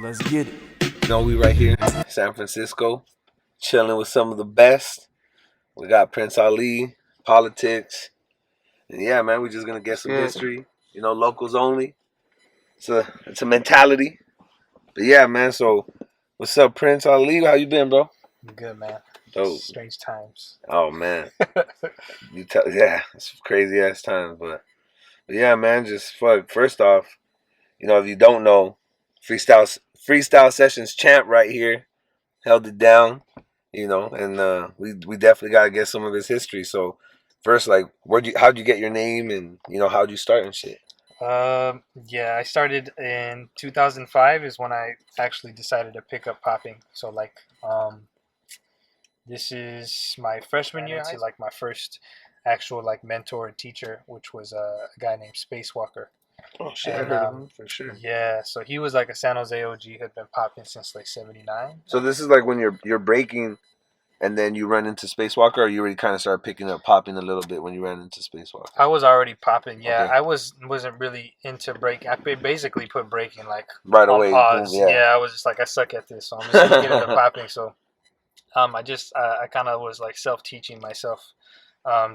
Let's get it. You know, we right here in San Francisco, chilling with some of the best. We got Prince Ali, politics. And yeah, man, we're just gonna get some history. You know, locals only. It's a mentality. But yeah, man. So, what's up, Prince Ali? How you been, bro? I'm good, man. Dope. Strange times. Oh man, yeah, it's crazy ass times, but yeah, man. Just fuck. First off, you know, if you don't know, Freestyle Sessions Champ right here held it down. You know, and we definitely gotta get some of his history. So first, like, how'd you get your name, and you know, how'd you start and shit? Yeah, I started in 2005 is when I actually decided to pick up popping. So like, this is my freshman year to like my first actual like mentor and teacher, which was a guy named Spacewalker. Oh shit, I heard of him for sure. Yeah, so he was like a San Jose OG, had been popping since like '79. So this is like when you're breaking, and then you run into Spacewalker, or you already kind of started picking up popping a little bit when you ran into Spacewalker? I was already popping, yeah. Okay. I wasn't really into breaking. I basically put breaking like right on away. pause. Boom, yeah. I was just like, I suck at this, so I'm just gonna get into popping. So I kind of was like self-teaching myself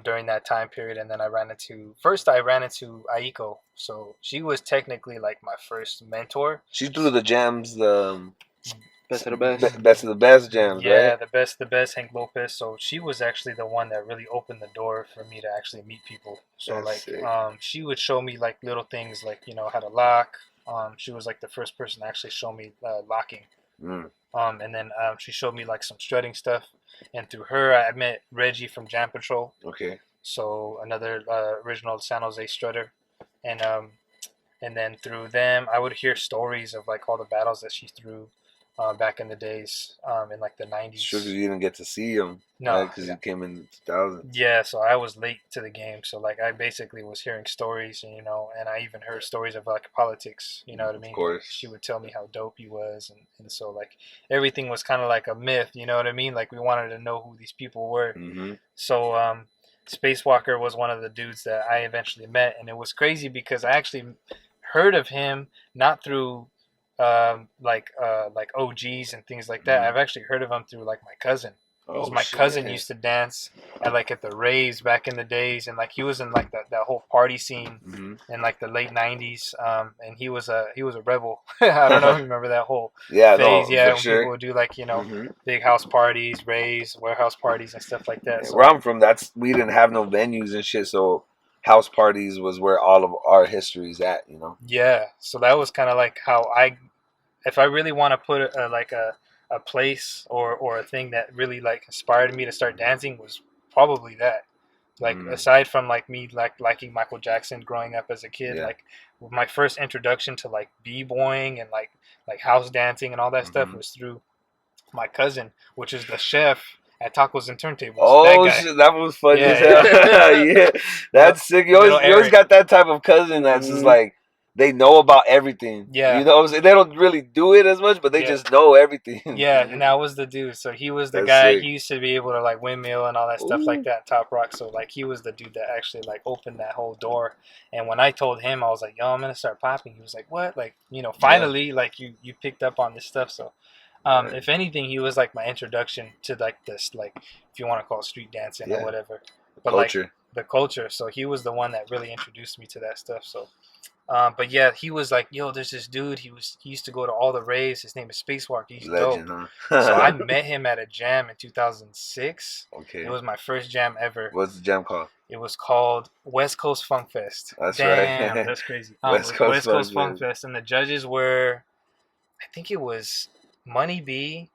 during that time period, and then I ran into Aiko. So she was technically like my first mentor. She threw the jams, the best of the best, best of the best jams, yeah, right? the best, Hank Lopez. So she was actually the one that really opened the door for me to actually meet people. So That's like, sick. she would show me like little things like, you know, how to lock. She was like the first person to actually show me locking. And then she showed me like some strutting stuff, and through her I met Reggie from Jam Patrol. Okay. So another original San Jose strutter, and then through them I would hear stories of like all the battles that she threw back in the days, in like the '90s. Sure, because you didn't get to see him. No, because you came in 2000. Yeah, so I was late to the game. So like I basically was hearing stories, and you know, and I even heard stories of like politics. You know what I mean? Of course. She would tell me how dope he was, and so like everything was kind of like a myth. You know what I mean? Like we wanted to know who these people were. Mm-hmm. So Spacewalker was one of the dudes that I eventually met, and it was crazy because I actually heard of him not through like OGs and things like that. I've actually heard of him through like my cousin. My cousin used to dance at the raves back in the days, and like he was in like that whole party scene in like the late '90s. And he was a rebel. I don't know if you remember that whole phase. When people would do like, you know, big house parties, raves, warehouse parties, and stuff like that. Yeah, so, where I'm from, we didn't have no venues and shit, so house parties was where all of our history's at, you know. Yeah, so that was kind of like how if I really want to put a place or a thing that really like inspired me to start dancing, was probably that. Like aside from like me like liking Michael Jackson growing up as a kid, like my first introduction to like b-boying and like house dancing and all that stuff was through my cousin, which is the chef at Tacos and Turntables. Oh shit, that was funny as hell. Yeah, that's sick. You always got that type of cousin that's just like, they know about everything. Yeah. You know what I'm saying? They don't really do it as much, but they just know everything. Yeah, and that was the dude. So he was the guy. Sick. He used to be able to like windmill and all that stuff like that, Top Rock. So like he was the dude that actually like opened that whole door. And when I told him, I was like, yo, I'm going to start popping. He was like, what? Like, you know, finally, like you picked up on this stuff. So if anything, he was like my introduction to like this, like if you want to call it street dancing or whatever. But culture. Like the culture. So he was the one that really introduced me to that stuff. So but yeah, he was like, yo, there's this dude. He used to go to all the raves. His name is Spacewalker. He's legend, dope. Huh? So I met him at a jam in 2006. Okay. It was my first jam ever. What's the jam called? It was called West Coast Funk Fest. That's Damn, right. That's crazy. West Coast Funk Fest. And the judges were, I think it was Money B,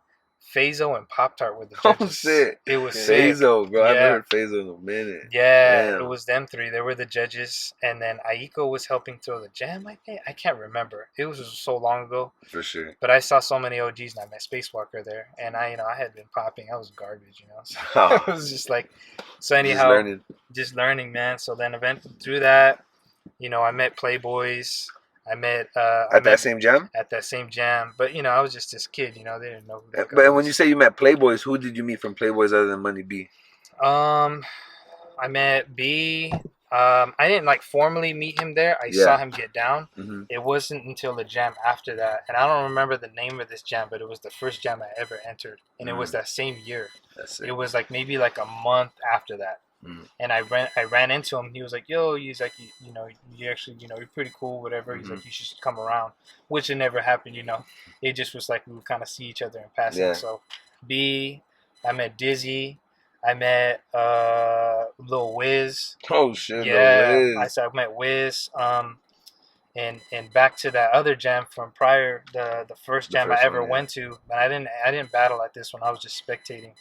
Fazo, and Pop Tart were the judges. Oh shit! It was sick. Fazo, bro. I haven't heard Fazo in a minute. Yeah, Damn. It was them three. They were the judges, and then Aiko was helping throw the jam. I think I can't remember. It was so long ago. For sure. But I saw so many OGs, and I met Spacewalker there, and I had been popping. I was garbage, So it was just like, so anyhow, just learning, man. So then eventually through that, I met Playboys. I met that same jam. At that same jam, but I was just this kid. They didn't know. But when you say you met Playboys, who did you meet from Playboys other than Money B? I met B. I didn't like formally meet him there. I saw him get down. Mm-hmm. It wasn't until the jam after that, and I don't remember the name of this jam, but it was the first jam I ever entered, and it was that same year. That's It was like maybe like a month after that, and I ran into him. He was like, "Yo," he's like, you know, you actually, you know, you're pretty cool, whatever." He's like, "You should come around," which it never happened. You know, it just was like we would kind of see each other in passing. Yeah. So, I met Dizzy. I met Lil Wiz. Oh shit! Yeah, I met Wiz. And back to that other jam from prior, the first jam I ever went to. But I didn't battle at this one. I was just spectating.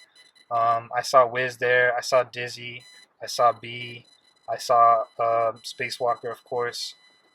I saw Wiz there. I saw Dizzy. I saw B. I saw Spacewalker, of course.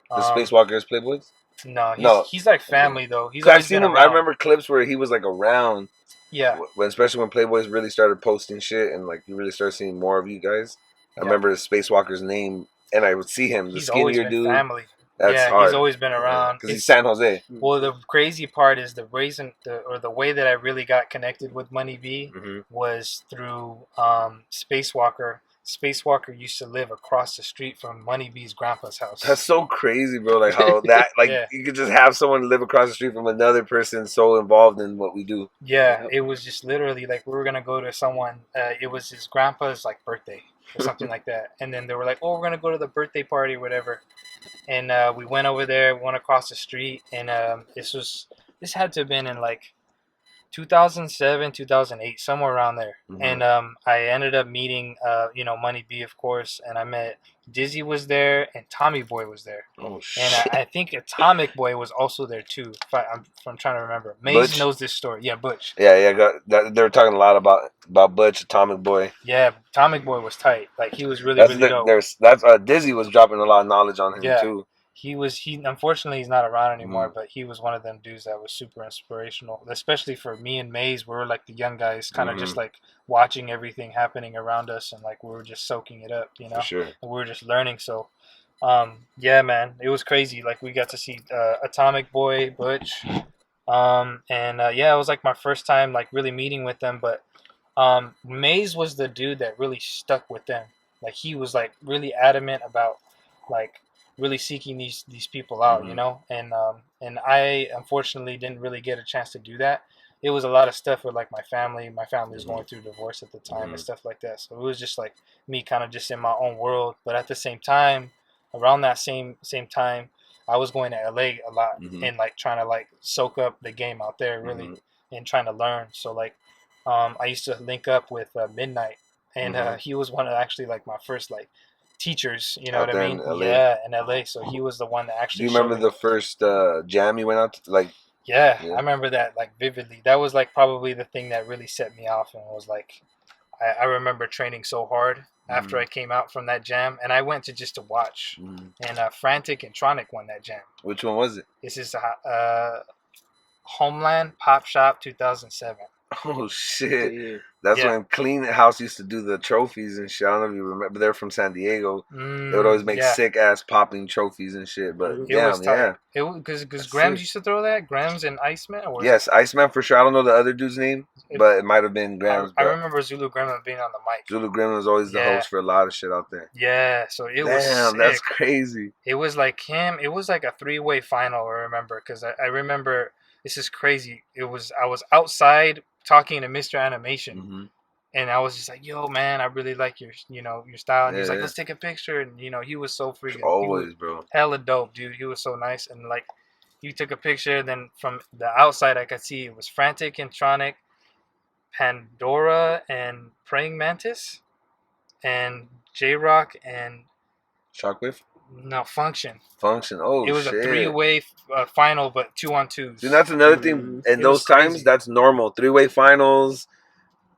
The Spacewalkers Playboys? No, he's like family though. He's I've seen him. I remember clips where he was like around. Yeah. Especially when Playboys really started posting shit and like you really started seeing more of you guys. I remember the Spacewalker's name, and I would see him. The skinnier dude. Family. That's hard. He's always been around. Because he's San Jose. Well, the crazy part is the way that I really got connected with Money B was through Spacewalker. Spacewalker used to live across the street from Money B's grandpa's house. That's so crazy, bro. Like how that, like you could just have someone live across the street from another person so involved in what we do. Yeah, it was just literally like we were gonna go to someone. It was his grandpa's like birthday or something like that, and then they were like, "Oh, we're gonna go to the birthday party, or whatever." And we went over there. We went across the street, and this had to have been in like 2007, 2008, somewhere around there. And I ended up meeting, Money B, of course, and I met Dizzy was there, and Tommy Boy was there. Oh shit! And I think Atomic Boy was also there too. If I'm trying to remember. Maze knows this story. Yeah, Butch. Yeah. They were talking a lot about Butch, Atomic Boy. Yeah, Atomic Boy was tight. Like he was really dope. Dizzy was dropping a lot of knowledge on him too. He unfortunately he's not around anymore, but he was one of them dudes that was super inspirational, especially for me and Maze. We were like the young guys, kind of just like watching everything happening around us, and like we were just soaking it up, you know. For sure. And we were just learning. So, yeah, man, it was crazy. Like we got to see Atomic Boy, Butch, it was like my first time like really meeting with them. But Maze was the dude that really stuck with them. Like he was like really adamant about like really seeking these people out, you know, and I unfortunately didn't really get a chance to do that. It was a lot of stuff with like my family. My family was going through divorce at the time and stuff like that, so it was just like me kind of just in my own world. But at the same time, around that same time, I was going to LA a lot and like trying to like soak up the game out there really and trying to learn. So like I used to link up with Midnight, and he was one of actually like my first like teachers, you know what I mean? In LA. So he was the one that actually. Do you remember the first jam you went out to? Like, yeah, I remember that like vividly. That was like probably the thing that really set me off, and was like, I remember training so hard after I came out from that jam, and I went to watch. And Frantic and Tronic won that jam. Which one was it? This is Homeland Pop Shop 2007. Oh shit! That's when Clean House used to do the trophies and shit. I don't know if you remember. They're from San Diego. They would always make sick ass popping trophies and shit. But because Grams used to throw that. Grams and Iceman. Yes, Iceman for sure. I don't know the other dude's name, but it might have been Grams. I remember Zulu Gremlin being on the mic. Zulu Gremlin was always the host for a lot of shit out there. Yeah, so it was. Damn, that's crazy. It was like him. It was like a 3-way final. I remember because I remember. This is crazy. I was outside talking to Mr. Animation, and I was just like, "Yo, man, I really like your style." And he's like, "Let's take a picture." And he was so freaking always, bro, hella dope, dude. He was so nice, and like, he took a picture. And then from the outside, I could see it was Frantic and Tronic, Pandora and Praying Mantis, and J Rock and Shockwave. No, Function. Oh, it was shit. A 3-way final, but 2-on-2s. Dude, that's another thing. In those times, that's normal. 3-way finals,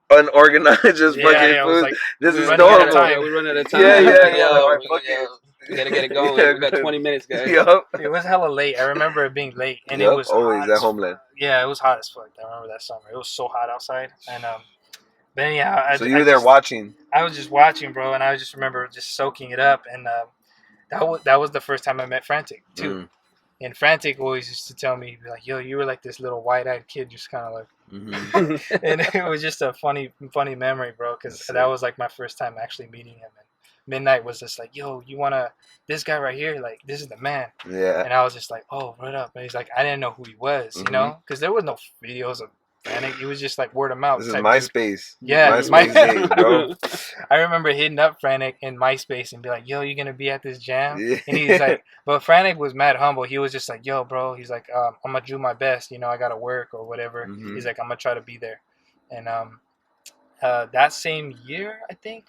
unorganized, just fucking food. Like, this is normal. We run out of time. We gotta get it going. We got 20 minutes, guys. It was hella late. I remember it being late, and it was always at Homeland. Yeah, it was hot as fuck. I remember that summer. It was so hot outside, and then yeah. So you were there watching? I was just watching, bro, and I just remember just soaking it up, and that was the first time I met Frantic too. And Frantic always used to tell me, he'd be like, "Yo, you were like this little white-eyed kid, just kind of like," and it was just a funny memory, bro, because that was like my first time actually meeting him. And Midnight was just like, yo, you wanna this guy right here? Like, this is the man. Yeah. And I was just like, oh, what up? And he's like, I didn't know who he was, you know, because there was no videos of Frantic. It was just like word of mouth. This is type MySpace. dude. Yeah, MySpace days, bro. I remember hitting up Frantic in MySpace and be like, yo, you gonna be at this jam? Yeah. And he's like, but Frantic was mad humble. He was just like, yo, bro. He's like, I'm gonna do my best. You know, I gotta work or whatever. Mhm. He's like, I'm gonna try to be there. And that same year, I think.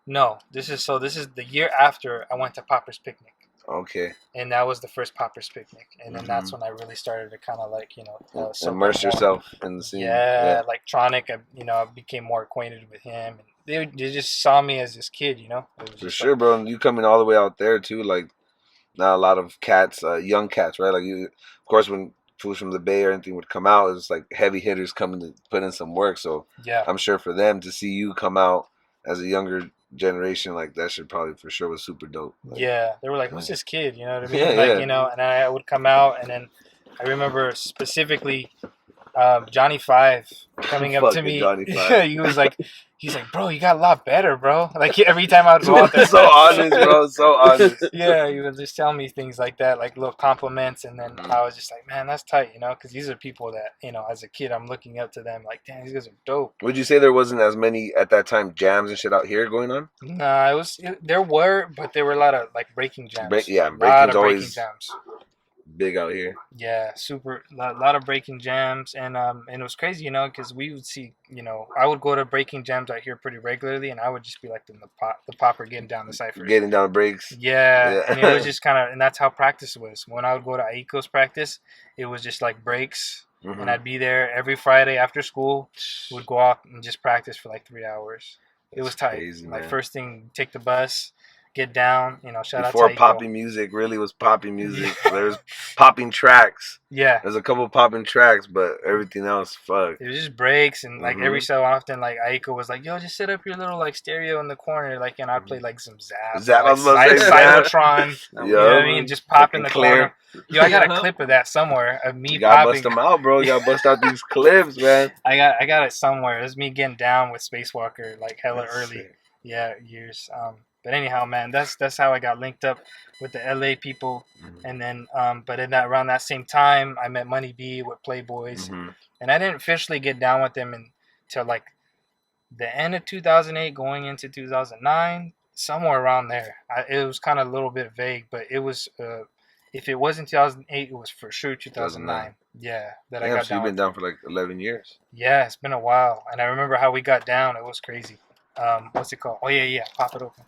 No, this is the year after I went to Popper's Picnic. Okay. And that was the first Popper's Picnic, and then that's Mhm. when I really started to kind of like, you know, soak Immerse up more. yourself in the scene. Yeah, like Tronic, I became more acquainted with him, and they just saw me as this kid, you know. It was For just sure, like, bro. And you coming all the way out there too, like not a lot of cats, young cats, right? Like you, of course, when fools from the Bay or anything would come out, it's like heavy hitters coming to put in some work. So yeah, I'm sure for them to see you come out as a younger generation, like that should probably for sure was super dope. Like, yeah. They were like, "Who's this kid?" You know what I mean? Yeah, Like, yeah. you know, and I would come out, and then I remember specifically Johnny Five coming up to Fucking me. Johnny Five. He's like, bro, you got a lot better, bro. Like every time I would go out there, So honest, bro. So honest. yeah, he would just tell me things like that, like little compliments, and then I was just like, man, that's tight, you know, because these are people that, you know, as a kid, I'm looking up to them, like, damn, these guys are dope. Would you say there wasn't as many at that time jams and shit out here going on? Nah, there were, but there were a lot of like breaking jams. Yeah, a lot breaking's of breaking always jams. big out here. Yeah, lot of breaking jams, and it was crazy, you know, because we would see, you know, I would go to breaking jams out here pretty regularly, and I would just be like the popper getting down the ciphers. Getting down breaks. Yeah, and it was just kind of, and that's how practice was. When I would go to Aiko's practice, it was just like breaks, Mhm. and I'd be there every Friday after school. Would go out and just practice for like 3 hours. It was tight. Crazy, Like man. first thing, take the bus, get down. You know, shout Before out to Aiko. popping music really was popping music. There's popping tracks. Yeah. There's a couple popping tracks, but everything else, fuck. It was just breaks, and like every Mhm. so often, like Aiko was like, "Yo, just set up your little like stereo in the corner," like, and I'd play like some Zap, Zap, I like, was about to say Cybertron. Zap. You know what I Yo, mean? Just pop in the fucking clear. corner. Yo, I got a clip of that somewhere of me You gotta popping. bust them out, bro. You gotta bust out these clips, man. I got it somewhere. It was me getting down with Spacewalker like hella That's early. sick. Yeah, years. But anyhow, man, that's how I got linked up with the LA people, Mhm. and then but in that around that same time, I met Money B with Playboys, Mhm. and I didn't officially get down with them until like the end of 2008, going into 2009, somewhere around there. It was kind of a little bit vague, but it was. If it wasn't 2008, it was for sure 2009. Yeah, that I Damn, got so down. you've been with down for like 11 years. Yeah, it's been a while, and I remember how we got down. It was crazy. What's it called? Oh yeah, pop it open.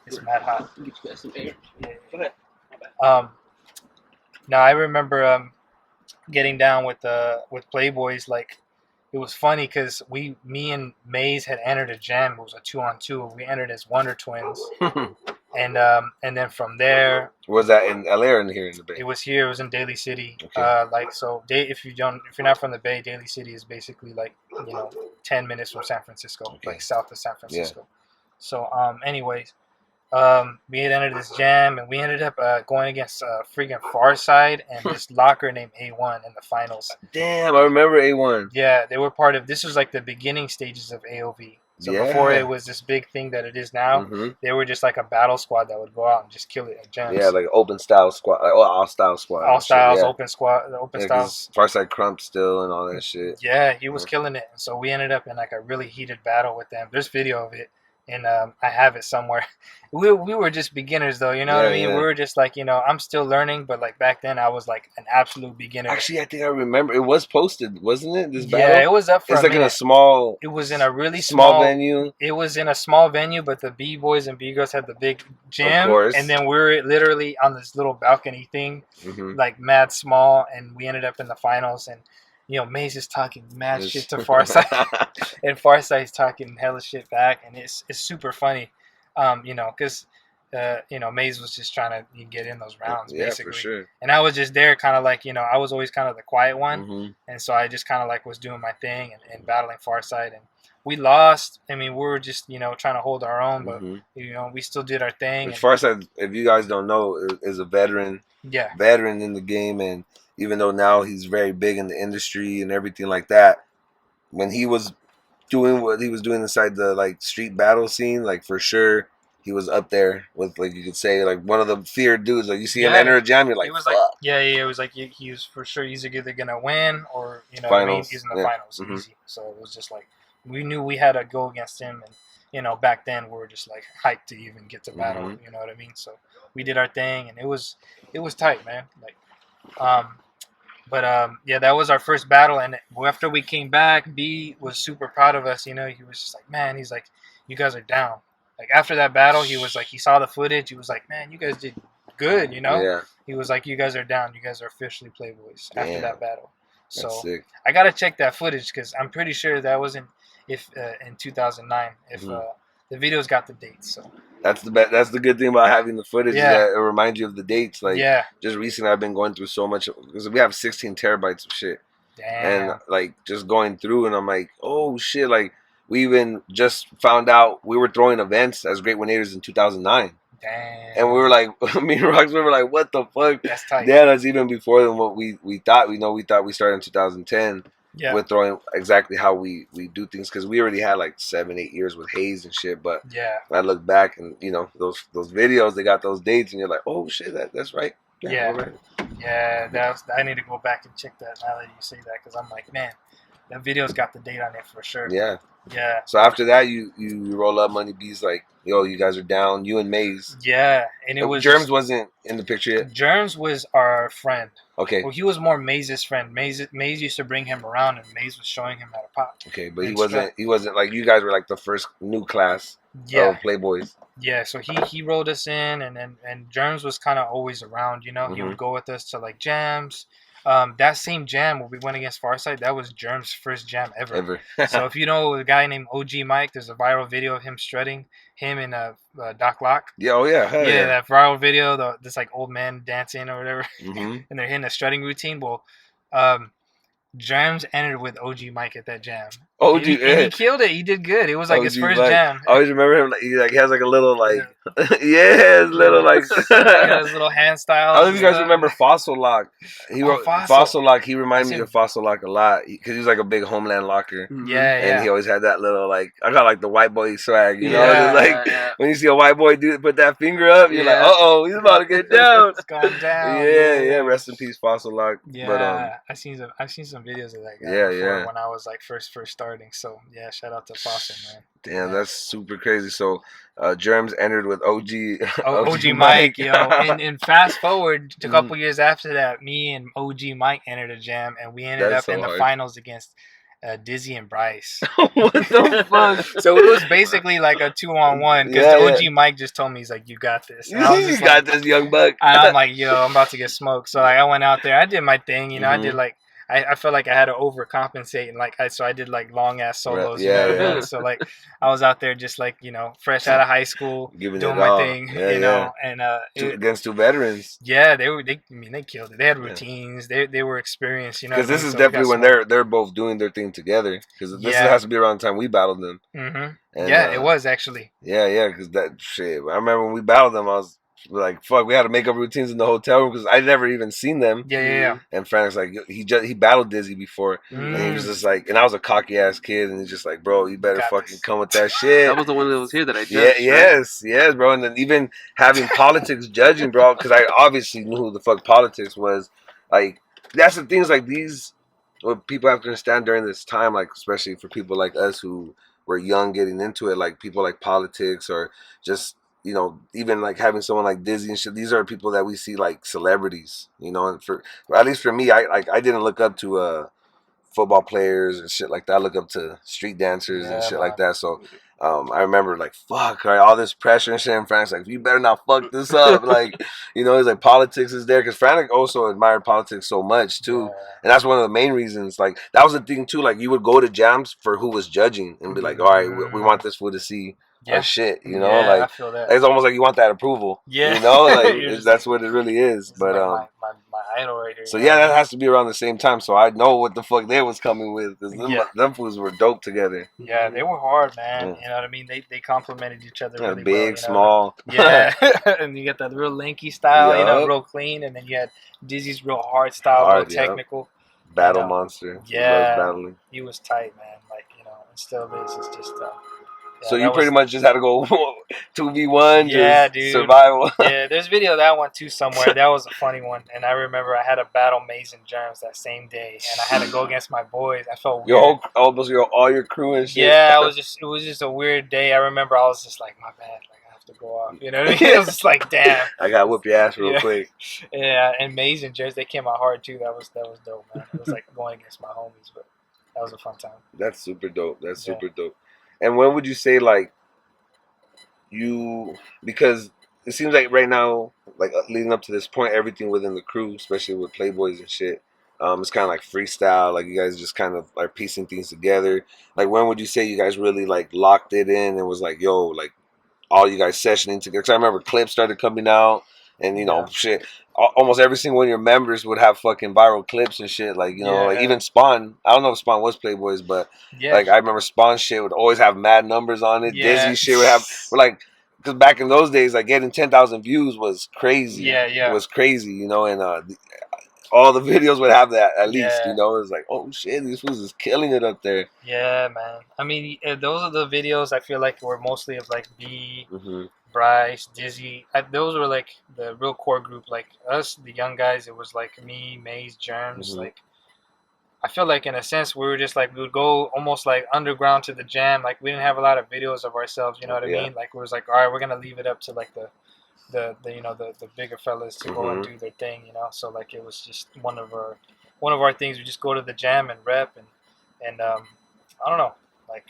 It's mad hot. Get you guys some air. Yeah. Go ahead. My bad. Now I remember getting down with Playboys. Like it was funny because me and Maze had entered a jam. It was a 2-on-2. We entered as Wonder Twins, and then from there Was that in LA or in here in the Bay? it was here. It was in Daly City. Okay. Like so, if you're not from the Bay, Daly City is basically like 10 minutes from San Francisco, Okay. like south of San Francisco. So anyways, we had entered this jam, and we ended up going against freaking Farside and this locker named A1 in the finals. Damn, I remember A1. Yeah, they were part of. This was like the beginning stages of AOV. So Yeah. before it was this big thing that it is now, Mhm. they were just like a battle squad that would go out and just kill it at jams. Yeah, like open style squad, like all style squad. all and shit, styles, yeah. open squad, open Yeah, styles. 'cause Farside Crump still and all that shit. Yeah, he was Mhm. killing it. So we ended up in like a really heated battle with them. There's video of it, and I have it somewhere. We were just beginners though, you know what I Yeah, mean? yeah. We were just like, I'm still learning, but like back then I was like an absolute beginner. Actually, I think I remember it was posted, wasn't it? This battle. Yeah, it was up for It's a like in a minute. small, It was in a really small venue. It was in a small venue, but the B-boys and B-girls had the big gym, course. and then we were literally on this little balcony thing, Mhm. like mad small, and we ended up in the finals. And Maze is talking mad It's- shit to Farside, and Farside's talking hella shit back, and it's super funny, because Maze was just trying to get in those rounds, Yeah, basically. for sure. And I was just there, kind of like I was always kind of the quiet one. Mhm. And so I just kind of like was doing my thing and battling Farside, and we lost. I mean, we were just trying to hold our own, but Mhm. we still did our thing. As And, far as if you guys don't know, is a veteran yeah, in the game, and even though now he's very big in the industry and everything like that, when he was doing what he was doing inside the like street battle scene, like for sure he was up there with, like, you could say, like, one of the feared dudes. Like, you see him Yeah. enter a jam, you're like, It was fuck. like, it was like he was for sure. He's either gonna win or Finals. what I mean. He's in the Yeah. finals, easy. So it was just like we knew we had to go against him, and back then we were just like hyped to even get to battle. You know what I mean? So we did our thing, and it was tight, man. Like, that was our first battle, and after we came back, B was super proud of us. He was just like, man, he's like, you guys are down. Like after that battle, he was like, he saw the footage. He was like, man, you guys did good. Yeah. He was like, you guys are down. You guys are officially Playboys after that battle. So That's sick. I gotta check that footage because I'm pretty sure that wasn't in 2009. If the video's got the dates, so. That's the good thing about having the footage. Yeah. Is that it reminds you of the dates. Like, just recently, I've been going through so much because we have 16 terabytes of shit. Damn. And like just going through, and I'm like, oh shit! Like we even just found out we were throwing events as Great Renegades in 2009. Damn. And we were like, me and Rox, we were like, what the fuck? That's tight. Yeah, that's even before than what we thought. We thought we started in 2010. Yeah. With throwing exactly how we do things, because we already had like 7-8 years with Hayes and shit. But when I look back and those videos, they got those dates, and you're like, oh shit, that's right. Yeah. Right. Yeah, I need to go back and check that now that you say that, because I'm like, man, that video's got the date on it for sure. Yeah. Yeah. So after that, you roll up. Money B's like, yo, you guys are down. You and Maze. Yeah, and it was Germs wasn't in the picture yet. Germs was our friend. Okay. Well, he was more Maze's friend. Maze used to bring him around, and Maze was showing him how to pop. Okay, but he wasn't like, you guys were like the first new class of Playboys. Yeah, so he rolled us in, and Germs was kind of always around. He would go with us to like jams. That same jam where we went against Farsight, that was Germ's first jam ever. So if you know a guy named OG Mike, there's a viral video of him strutting, him and Doc Lock. Yeah, oh yeah, hell yeah. That viral video, this like old man dancing or whatever, and they're hitting a strutting routine. Well, Germs entered with OG Mike at that jam. OG, he killed it. He did good. It was like his first Mike. jam. I always remember him. He has like a little like, his little like his little hand style. I don't know if you guys remember Fossil Lock. Fossil Lock. He reminded me of Fossil Lock a lot because he was like a big Homeland locker. And he always had that little like, I got like the white boy swag. You know, like when you see a white boy put that finger up, you're like, he's about to get down. It's going down. Yeah. Rest in peace, Fossil Lock. Yeah, but, I've seen some videos of that guy. Yeah. When I was like first starting. So yeah, shout out to Fossil, man. Damn, that's super crazy. So, Germs entered with OG Mike, yo. And fast forward to a couple years after that, me and OG Mike entered a jam, and we ended up in the finals against Dizzy and Bryce. What the fuck? So it was basically like a 2-on-1 because OG Mike just told me, he's like, you got this. And I was just got this, young buck. And I'm like, yo, I'm about to get smoked. So like I went out there, I did my thing, I did like, I felt like I had to overcompensate, and so I did like long ass solos. So like I was out there just like fresh out of high school, doing my thing, and against two veterans. Yeah, they killed it. They had routines. They were experienced. Because this is definitely when they're both doing their thing together. Because this has to be around the time we battled them. And, it was actually. Yeah. Because that shit. I remember when we battled them, I was like, fuck, we had to make up routines in the hotel room because I never even seen them. Yeah. And Frank's like, he battled Dizzy before, and he was just like, and I was a cocky ass kid, and he's just like, bro, you better fucking come with that shit. That was the one that was here that I judged. Yes, bro. And then even having politics judging, bro, because I obviously knew who the fuck politics was. Like, that's the things like these, what people have to understand during this time, like especially for people like us who were young getting into it, like people like politics or just. Even like having someone like Dizzy and shit, these are people that we see like celebrities, and for at least for me, I didn't look up to football players and shit like that. I look up to street dancers and shit like that. So I remember like, fuck, right, all this pressure and shit. And Frank's like, you better not fuck this up. Like, he's like, politics is there. Because Frank also admired politics so much too. And that's one of the main reasons. Like, that was the thing too. Like, you would go to jams for who was judging and be like, all right, we want this fool to see our shit, like I feel that. It's almost like you want that approval, like that's what it really is. But like my idol right here. So that has to be around the same time, so I know what the fuck they was coming with because them fools were dope together. Yeah, they were hard, man. You know what I mean? They complemented each other really big, well, small. And you get that real lanky style, real clean, and then you had Dizzy's real hard style, real technical. Battle monster. Yeah, battling. He was tight, man. Like, and still is. It's just So you pretty much just had to go 2v1, yeah, just dude. survival. Yeah, there's video of that one too somewhere. That was a funny one, and I remember I had to battle Maze and Germs that same day, and I had to go against my boys. I felt weird. All your crew and shit. Yeah, it was just a weird day. I remember I was just like, my bad, like I have to go off. You know what I mean? It was just like, damn. I gotta whoop your ass real quick. Yeah, and Maze and Germs, they came out hard too. That was dope, man. It was like going against my homies, but that was a fun time. That's super dope. That's super dope. And when would you say like because it seems like right now, like leading up to this point, everything within the crew, especially with Playboys and shit, it's kind of like freestyle. Like you guys just kind of are piecing things together. Like when would you say you guys really like locked it in and was like, yo, like all you guys sessioning together? Because I remember clips started coming out, and you know, shit. Almost every single one of your members would have fucking viral clips and shit. Like, you know, like even Spawn. I don't know if Spawn was Playboys, but like I remember Spawn shit would always have mad numbers on it. Dizzy shit would have, because back in those days, like getting 10,000 views was crazy. It was crazy, you know, and all the videos would have that at least, you know. It was like, oh shit, these fools is killing it up there. Yeah, man. I mean, those are the videos I feel like were mostly of like B. Bryce, Dizzy, those were like the real core group. Like us, the young guys, it was like me, Maze, Germs. Like I feel like in a sense we were just like we would go almost like underground to the jam. Like we didn't have a lot of videos of ourselves. You know what I mean? Like it was like, all right, we're gonna leave it up to like the you know the bigger fellas to go and do their thing. You know, so like it was just one of our things. We just go to the jam and rep and I don't know. Like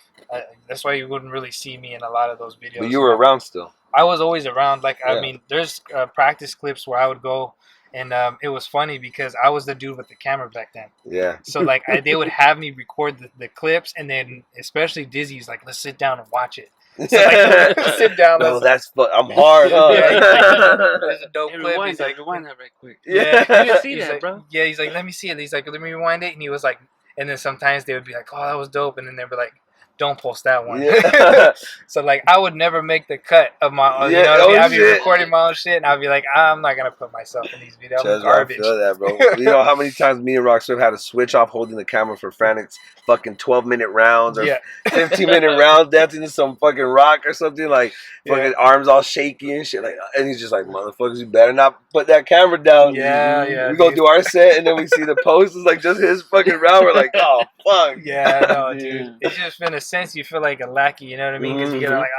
that's why you wouldn't really see me in a lot of those videos. But you were around still. I was always around. Like I mean, there's practice clips where I would go, and it was funny because I was the dude with the camera back then. Yeah. So like they would have me record the clips, and then especially Dizzy's like, let's sit down and watch it. So like, sit down. No, I'm hard. Huh? There's a dope clip. He's like, rewind that right quick. Yeah, you didn't see that, like, bro. Yeah, he's like, let me see it. He's like, let me rewind it, and he was like, and then sometimes they would be like, oh, that was dope, and then they'd be like, don't post that one. Yeah. So like I would never make the cut of my own, you know what I mean? I'd be recording my own shit and I'd be like, I'm not gonna put myself in these videos. I'm garbage. I feel that, bro. You know how many times me and Rockstar had to switch off holding the camera for frantic fucking 12-minute rounds or 15-minute rounds, dancing to some fucking rock or something, like fucking arms all shaky and shit. Like, and he's just like, motherfuckers, you better not put that camera down. We go do our set and then we see the post is like just his fucking round. We're like, oh fuck. Yeah, no, dude. It's just been a sense you feel like a lackey, you know what I mean? Because you get like,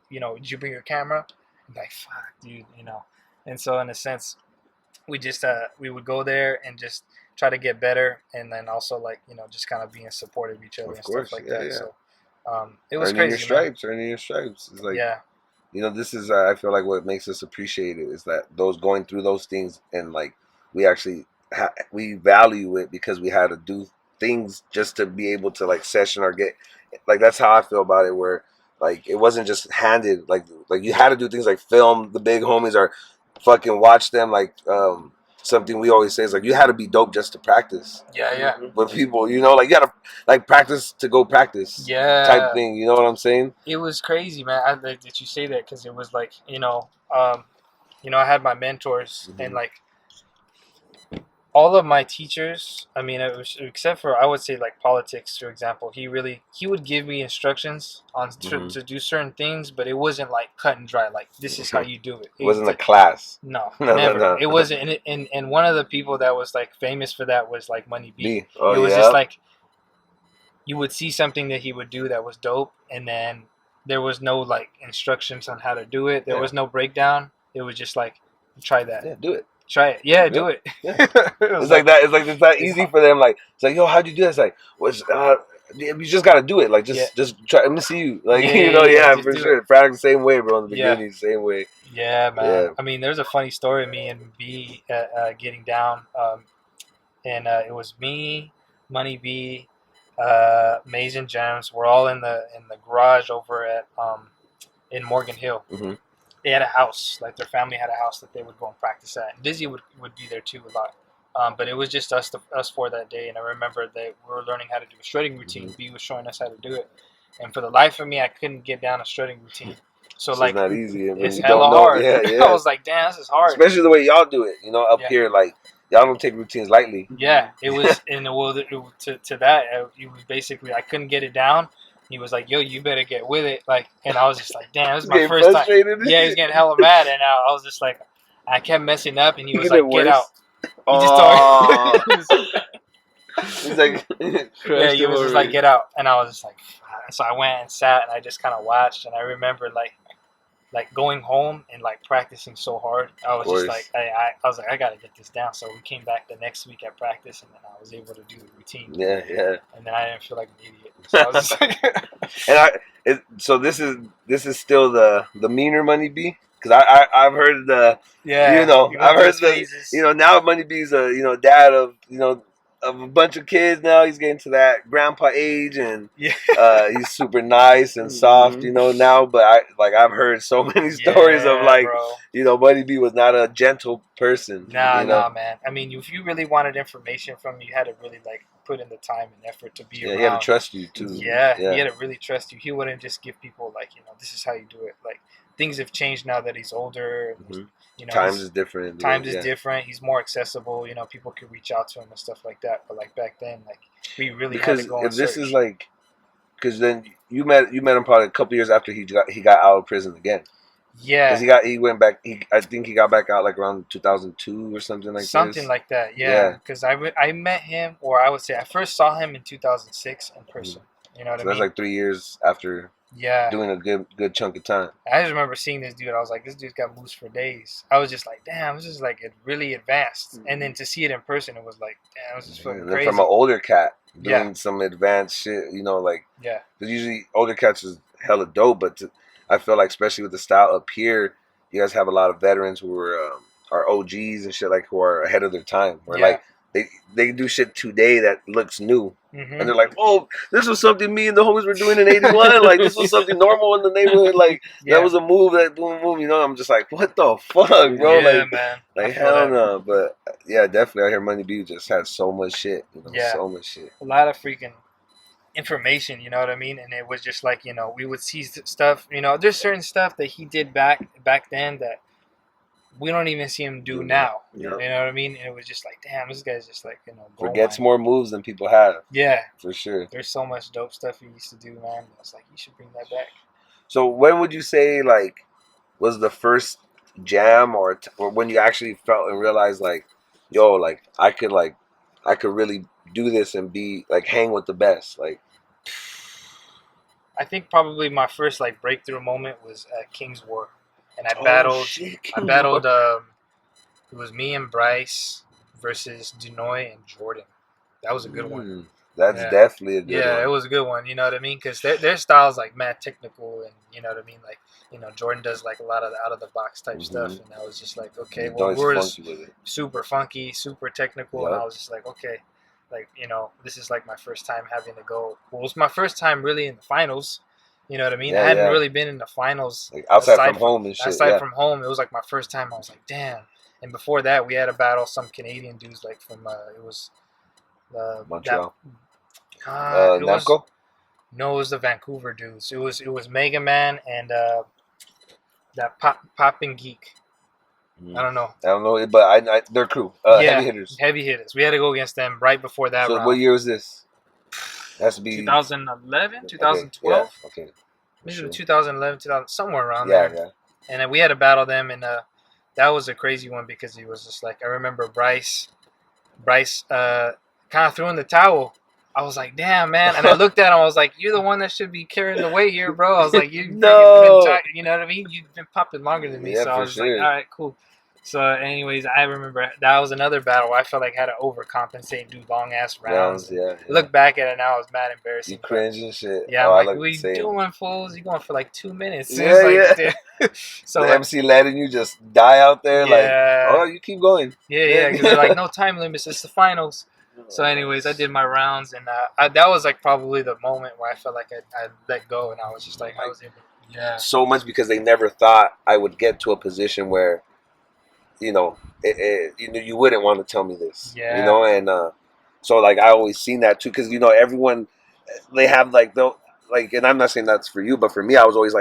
you know, did you bring your camera? I'm like, fuck, dude, you know. And so in a sense, we just we would go there and just try to get better, and then also like, you know, just kind of being supportive of each other and stuff like that. So it was crazy. Earning your stripes. It's like, you know, this is I feel like what makes us appreciate it is that those going through those things, and like we actually we value it because we had to do things just to be able to like session or get, like that's how I feel about it, where like it wasn't just handed, like you had to do things like film the big homies or fucking watch them, like something we always say is like you had to be dope just to practice with people, you know, like you gotta like practice to go practice type thing, you know what I'm saying? It was crazy, man. I like that you say that, because it was like, you know, I had my mentors and like all of my teachers, I mean, it was, except for, I would say, like politics, for example, he would give me instructions on to do certain things, but it wasn't like cut and dry, like this is how you do it. It wasn't a class. No, never. No. It wasn't. And one of the people that was like famous for that was like Money B. It was just like you would see something that he would do that was dope, and then there was no like instructions on how to do it. There was no breakdown. It was just like, try that. Yeah, do it. Try it. Yeah, do it. Yeah. It's like that. It's not easy for them. Like, it's like, yo, how'd you do that? It's like, you just gotta do it. Like, just try. Let me see you. Like, for sure. Frantic the same way, bro. In the beginning, the same way. Yeah, man. Yeah. I mean, there's a funny story of me and B getting down, and it was me, Money B, Maze and Gems. We're all in the garage over at in Morgan Hill. Mm-hmm. They had a house, like their family had a house that they would go and practice at. And Dizzy would be there too a lot. But it was just us four that day. And I remember that we were learning how to do a shredding routine. Mm-hmm. B was showing us how to do it. And for the life of me, I couldn't get down a shredding routine. So like, it's not easy. I mean, it's hella hard. Yeah. I was like, damn, this is hard. Especially the way y'all do it. You know, up here, like, y'all don't take routines lightly. Yeah, it was, and to that, it was basically, I couldn't get it down. He was like, "Yo, you better get with it." Like, and I was just like, "Damn, this is my Getting first time." frustrated? Yeah, he was getting hella mad, and I was just like, I kept messing up, and he was Get like, it "Get out." worse. He just Oh. told. He's like, Yeah, he was just like, "Get out," and I was just like, "Fuck." So I went and sat, and I just kind of watched, and I remember like going home and like practicing so hard. I was just like, I was like, I gotta get this down. So we came back the next week at practice, and then I was able to do the routine. yeah, yeah. And then I didn't feel like an idiot. So I was just like, So this is still the meaner Money B, because I've heard yeah, I've heard now Money B's a dad of of a bunch of kids now. He's getting to that grandpa age, and he's super nice and soft, now. But I've heard so many stories of Money B was not a gentle person. Nah, man. I mean, if you really wanted information from me, you had to really like put in the time and effort to be around. He had to trust you too. Yeah, he had to really trust you. He wouldn't just give people this is how you do it. Like things have changed now that he's older. And, times is different. Times is different. He's more accessible. People can reach out to him and stuff like that. But like back then, we really had to go. If this is because then you met him probably a couple years after he got out of prison again. Yeah, because he went back. I think he got back out like around 2002 or something like that. Something like that. Yeah, because I met him, or I would say I first saw him in 2006 in person. You know what I mean? That's like 3 years after. Yeah, doing a good chunk of time. I just remember seeing this dude. I was like, this dude's got moves for days. I was just like, damn, this is like it really advanced. And then to see it in person, it was like, damn, this is fucking crazy. From an older cat doing some advanced shit, yeah. Because usually older cats is hella dope, but I feel like especially with the style up here, you guys have a lot of veterans who are OGs and shit, like who are ahead of their time. Where like they do shit today that looks new. And they're like, "Oh, this was something me and the homies were doing in '81. Like this was something normal in the neighborhood. Like that was a move, that boom, boom. I'm just like, what the fuck, bro? Yeah, man. Like hell no. But yeah, definitely, I hear Money B just has so much shit. So much shit. A lot of freaking information. You know what I mean? And it was just like we would see stuff. There's certain stuff that he did back then that we don't even see him do now. You know what I mean? And it was just like, damn, this guy's just like, forgets more moves than people have. Yeah. For sure. There's so much dope stuff he used to do, man. I was like, you should bring that back. So when would you say, was the first jam or when you actually felt and realized, yo, I could really do this and be, hang with the best? I think probably my first, breakthrough moment was at King's War. And I battled. It was me and Bryce versus Denoy and Jordan. That was a good one. That's definitely a good one. Yeah, it was a good one. You know what I mean? Because their style's mad technical, and you know what I mean. Jordan does a lot of the out of the box type stuff, and I was just like, okay, well, we're super funky, super technical, and I was just like, okay, this is my first time having to go. Well, it was my first time really in the finals. You know what I mean? I hadn't really been in the finals outside from home and shit. Aside from home, it was my first time. I was like, damn. And before that, we had to battle some Canadian dudes from it was Montreal. Namco? No, it was the Vancouver dudes. It was Mega Man and that Poppin' Geek. I don't know, but they're crew. Heavy hitters. Heavy hitters. We had to go against them right before that. So round. What year was this? Has to be 2011, 2012. Okay. Maybe 2011, 2000, somewhere around there. Yeah. And then we had to battle them, and that was a crazy one because he was just I remember Bryce kind of threw in the towel. I was like, damn, man. And I looked at him. I was like, you're the one that should be carrying the weight here, bro. I was like, you know what I mean? You've been popping longer than me. So I was like, all right, cool. So anyways, I remember that was another battle where I felt like I had to overcompensate, do long-ass rounds. Look back at it now, it was mad embarrassing. You cringe and shit. Yeah, I'm like, what are you doing, fools? You going for 2 minutes. So the MC letting you just die out there you keep going. Yeah, because they're like, no time limits, it's the finals. So anyways, I did my rounds, and that was probably the moment where I felt like I let go, and I was just I was able so much because they never thought I would get to a position where you wouldn't want to tell me this. And so I always seen that too, because everyone they have and I'm not saying that's for you, but for me, I was always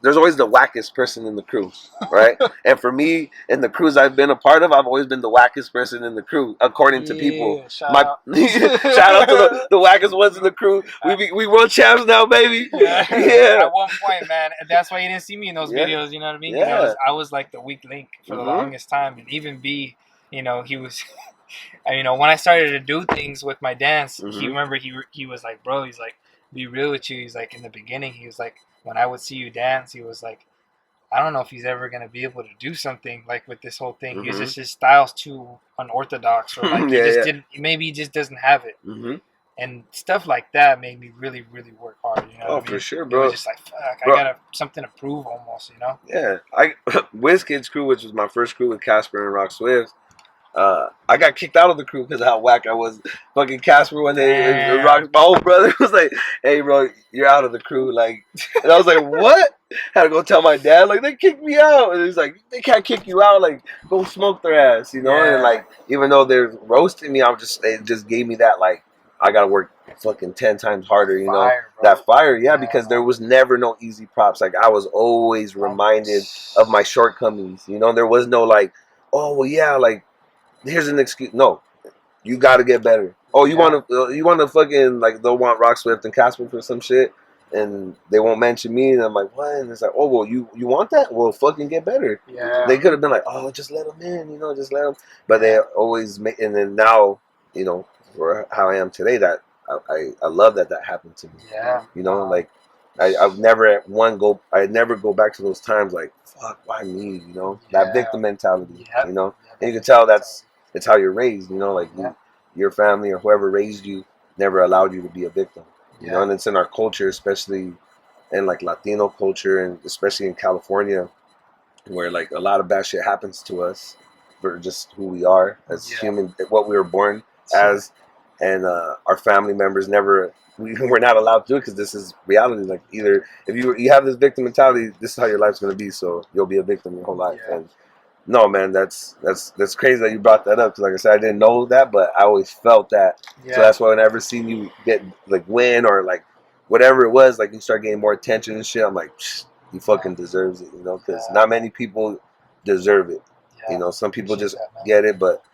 there's always the wackest person in the crew, right? And for me, in the crews I've been a part of, I've always been the wackest person in the crew, according to people. Shout out. Shout out to the wackest ones in the crew. We world champs now, baby. Yeah. Yeah. At one point, man, and that's why you didn't see me in those Yeah. videos. You know what I mean? Yeah. 'Cause I was like the weak link for the longest time, and even B, you know, he was. You know, when I started to do things with my dance, he was like, bro, he's like, be real with you. He's like, in the beginning, he was like, when I would see you dance, he was like, I don't know if he's ever gonna be able to do something like with this whole thing. He's just, his style's too unorthodox, or like didn't. Maybe he just doesn't have it. And stuff like that made me really, really work hard. You know what I mean? For sure, bro. It was just like, fuck, I got something to prove almost, you know? Yeah. WizKid's crew, which was my first crew with Casper and Rock Swift, I got kicked out of the crew because of how whack I was. Fucking Casper, when they Rock, my old brother was like, hey, bro, you're out of the crew. Like, and I was like, what? Had to go tell my dad, like, they kicked me out. And he's like, they can't kick you out. Like, go smoke their ass, you know? Yeah. And like, even though they're roasting me, it just gave me that, like, I gotta work fucking 10 times harder, you know? That fire, yeah, because there was never no easy props. Like, I was always reminded of my shortcomings, you know? There was no, like, oh, well, yeah, like, here's an excuse. No, you got to get better. Oh, you want to fucking, like, they'll want Rock Swift and Casper for some shit, and they won't mention me, and I'm like, what? And it's like, oh, well, you want that? Well, fucking get better. Yeah. They could have been like, oh, just let them in, you know, just let them. But they always make, and then now, you know, for how I am today, that I love that happened to me. Yeah. You know, like, I've never never go back to those times like, fuck, why me? You know, that victim mentality. You know, and you can tell it's how you're raised. You know, like your family or whoever raised you never allowed you to be a victim. You know, and it's in our culture, especially in like Latino culture, and especially in California, where like a lot of bad shit happens to us for just who we are as human, what we were born as, and our family members never. We're not allowed to do it because this is reality. Like, either if you have this victim mentality, this is how your life's gonna be. So you'll be a victim your whole life. And no, man, that's crazy that you brought that up. Because like I said, I didn't know that, but I always felt that. So that's why whenever seen you get like win or like whatever it was, like you start getting more attention and shit, I'm like, you fucking deserves it, you know? Because not many people deserve it. You know, some people just get it, but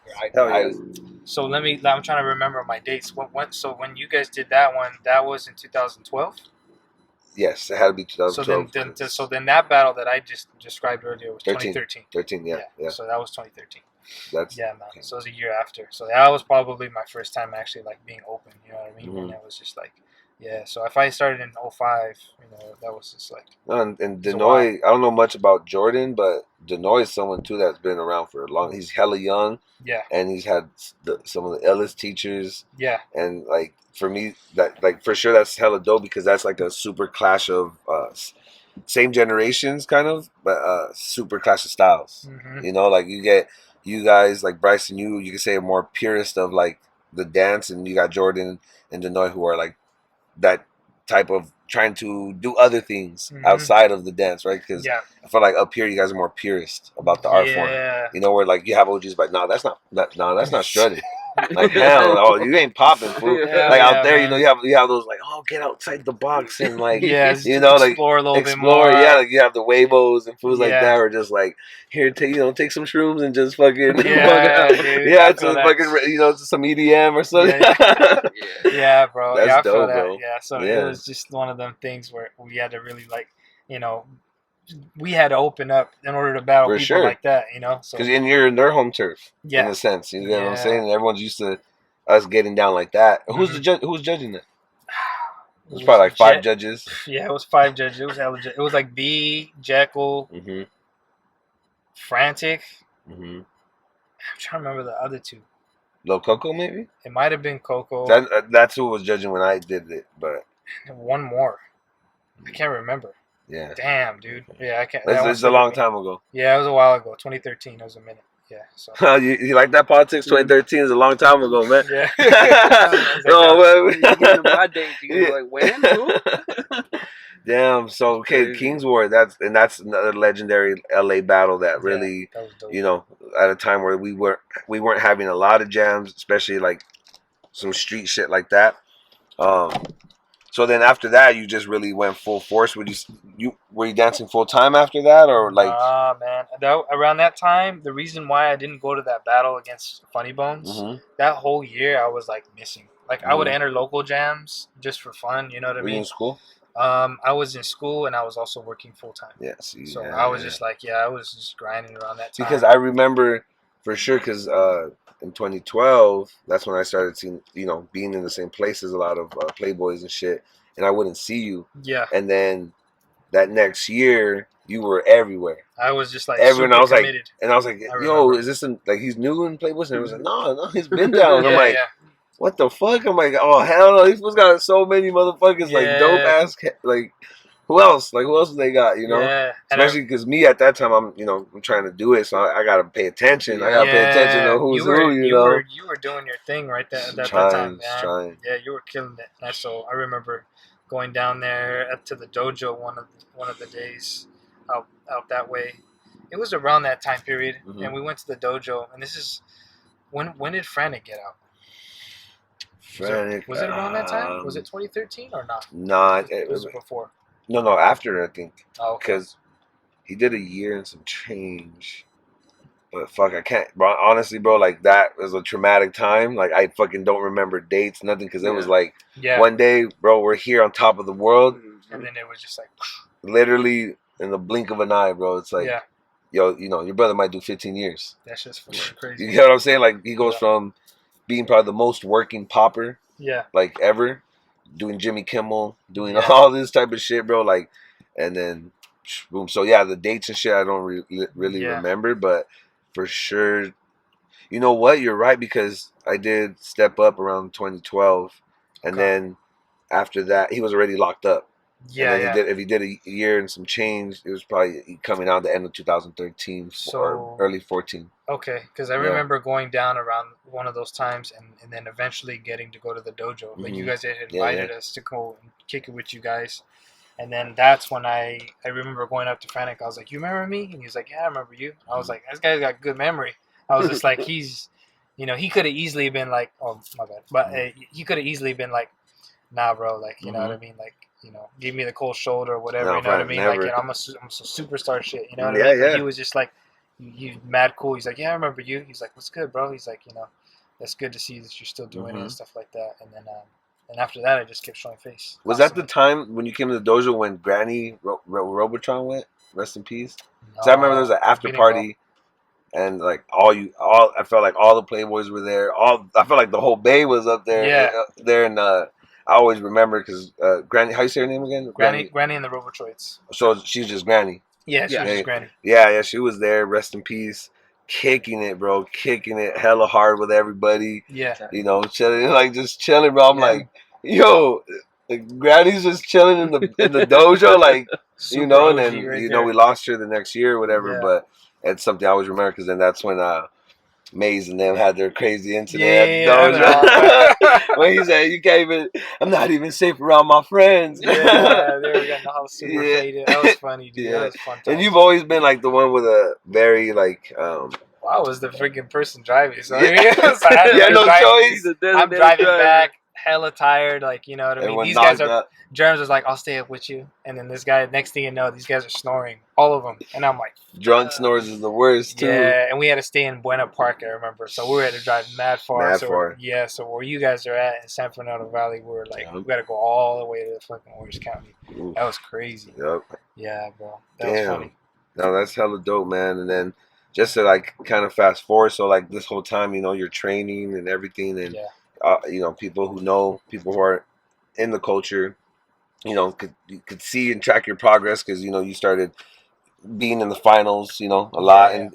so I'm trying to remember my dates. So when you guys did that one, that was in 2012? Yes, it had to be 2012. So then that battle that I just described earlier was 2013. 13, yeah. So that was 2013. Man. Okay. So it was a year after. So that was probably my first time actually like being open, you know what I mean? And it was just like, so if I started in 05, you know, that was just like... And Denoy, I don't know much about Jordan, but Denoy is someone, too, that's been around for a long... He's hella young. Yeah. And he's had some of the illest teachers. Yeah. And, like, for me, that like for sure that's hella dope because that's like a super clash of same generations, kind of, but super clash of styles. You know, like you guys, like Bryce and you can say are more purist of, like, the dance, and you got Jordan and Denoy who are, like, that type of trying to do other things outside of the dance, right? Because I feel like up here you guys are more purist about the art form. You know, where like you have OGs, but that's not shredded. Like, hell no, you ain't popping, fool. Like out there, man. You know, you have those like, oh, get outside the box and like, you know, like explore a little bit more. Yeah, like you have the Weibos and foods like that, or just like here, take some shrooms and just fucking it's fucking, you know, some EDM or something. Yeah, bro. That's I feel dope, that. bro. Yeah, so it was just one of them things where we had to really, like, you know, we had to open up in order to battle people like that, you know. Because you're in their home turf, in a sense. You know what I'm saying? And everyone's used to us getting down like that. Who's the judge? Who's judging that? It was probably like 5 judges. Yeah, it was 5 judges. It was hella It was like B, Jekyll, Frantic. I'm trying to remember the other 2. Lil Coco, maybe? It might have been Coco. That's who was judging when I did it, but... One more. I can't remember. Yeah. Damn, dude. Yeah, I can't... It's a long time ago. Yeah, it was a while ago. 2013. It was a minute. Yeah. So. you like that politics? 2013 is a long time ago, man. Yeah. No, man. You get my date. You're like, when? Damn. So, okay, King's War. That's another legendary LA battle that really, you know, at a time where we weren't having a lot of jams, especially like some street shit like that. So then after that, you just really went full force. Were you dancing full time after that, or like? Nah, man. Around that time, the reason why I didn't go to that battle against Funny Bones, that whole year I was like missing. Like I would enter local jams just for fun. You know what I Were mean? you in school? I was in school and I was also working full time. Yeah. See, So yeah, I was just like, I was just grinding around that time. because I remember for sure because in 2012, that's when I started seeing, being in the same place as a lot of Playboys and shit, and I wouldn't see you. Yeah. And then that next year, you were everywhere. I was just like Everyone, super I was committed. like, yo, is this like he's new in Playboys? And I was like, no, he's been down. Yeah, I'm like, what the fuck? I'm like, oh hell no, these fools got so many motherfuckers like dope ass like. Who else? Like, who else do they got, Yeah. Especially because me at that time, I'm trying to do it, so I got to pay attention. I got to pay attention to who's who, you were doing your thing right there at that time, man. Trying. Yeah, you were killing it. And so I remember going down there up to the dojo one of the days out that way. It was around that time period, and we went to the dojo. And this is when did Frantic get out? Frantic. Was it around that time? Was it 2013 or not? Nah, it was before. No, after, I think. Oh, okay. Because he did a year and some change. But fuck, I can't. Bro, honestly, bro, like that was a traumatic time. Like I fucking don't remember dates, nothing, because it was like one day, bro, we're here on top of the world, and then it was just like literally in the blink of an eye, bro. It's like, yo, your brother might do 15 years. That's just fucking crazy. You get what I'm saying? Like he goes from being probably the most working popper, like ever, doing Jimmy Kimmel, doing all this type of shit, bro. Like, and then boom. So yeah, the dates and shit I don't really remember, but for sure, you know what? You're right, because I did step up around 2012, and then after that, he was already locked up. Yeah, and then if he did a year and some change, it was probably coming out the end of 2013 or early 14. Okay, because I remember going down around one of those times, and then eventually getting to go to the dojo. Like you guys had invited us to go and kick it with you guys. And then that's when I remember going up to Frantic. I was like, you remember me? And he was like, yeah, I remember you. I was like, this guy's got good memory. I was just like, he's, he could have easily been like, oh, my bad. But he could have easily been like, nah, bro, like, you know what I mean? Like, give me the cold shoulder or whatever, you know what I mean? Never. Like, I'm a superstar shit, you know what I mean? But he was just like, you mad cool. He's like, yeah, I remember you. He's like, what's good, bro? He's like, that's good to see that you're still doing it and stuff like that. And then, and after that, I just kept showing face. Was that the time when you came to the dojo when Granny Robotron went? Rest in peace. So I remember there was an after party, and like I felt like all the Playboys were there. I felt like the whole Bay was up there. Yeah. And I always remember because Granny. How you say her name again? Granny and the Robotroids. So she's just Granny. Yeah, she was just Granny. Yeah, she was there. Rest in peace. Kicking it, bro. Kicking it hella hard with everybody. Yeah. Chilling, like just chilling, bro. I'm like, yo, Granny's just chilling in the dojo, like, and then we lost her the next year or whatever. But it's something I always remember, because then that's when Maze and them had their crazy incident at the dojo. When he said, "You can't even. I'm not even safe around my friends." Yeah, they were getting all super faded. That was funny, dude. That was fun. And you've always been like the one with a very like. I was the freaking person driving, so I had no choice. I'm driving back, hella tired, like, you know what I mean? These guys are. Germs was like, I'll stay up with you, and then this guy. Next thing you know, these guys are snoring, all of them, and I'm like, drunk snores is the worst too. Yeah, and we had to stay in Buena Park, I remember, so we had to drive mad far. Yeah, so where you guys are at in San Fernando Valley, we were like, we got to go all the way to the fucking Orange County. Oof. That was crazy. Yep. Yeah, bro. That was funny. No, that's hella dope, man. And then just to like kind of fast forward, so like this whole time, you're training and everything, and people who are in the culture, could see and track your progress, because you started being in the finals, a lot, and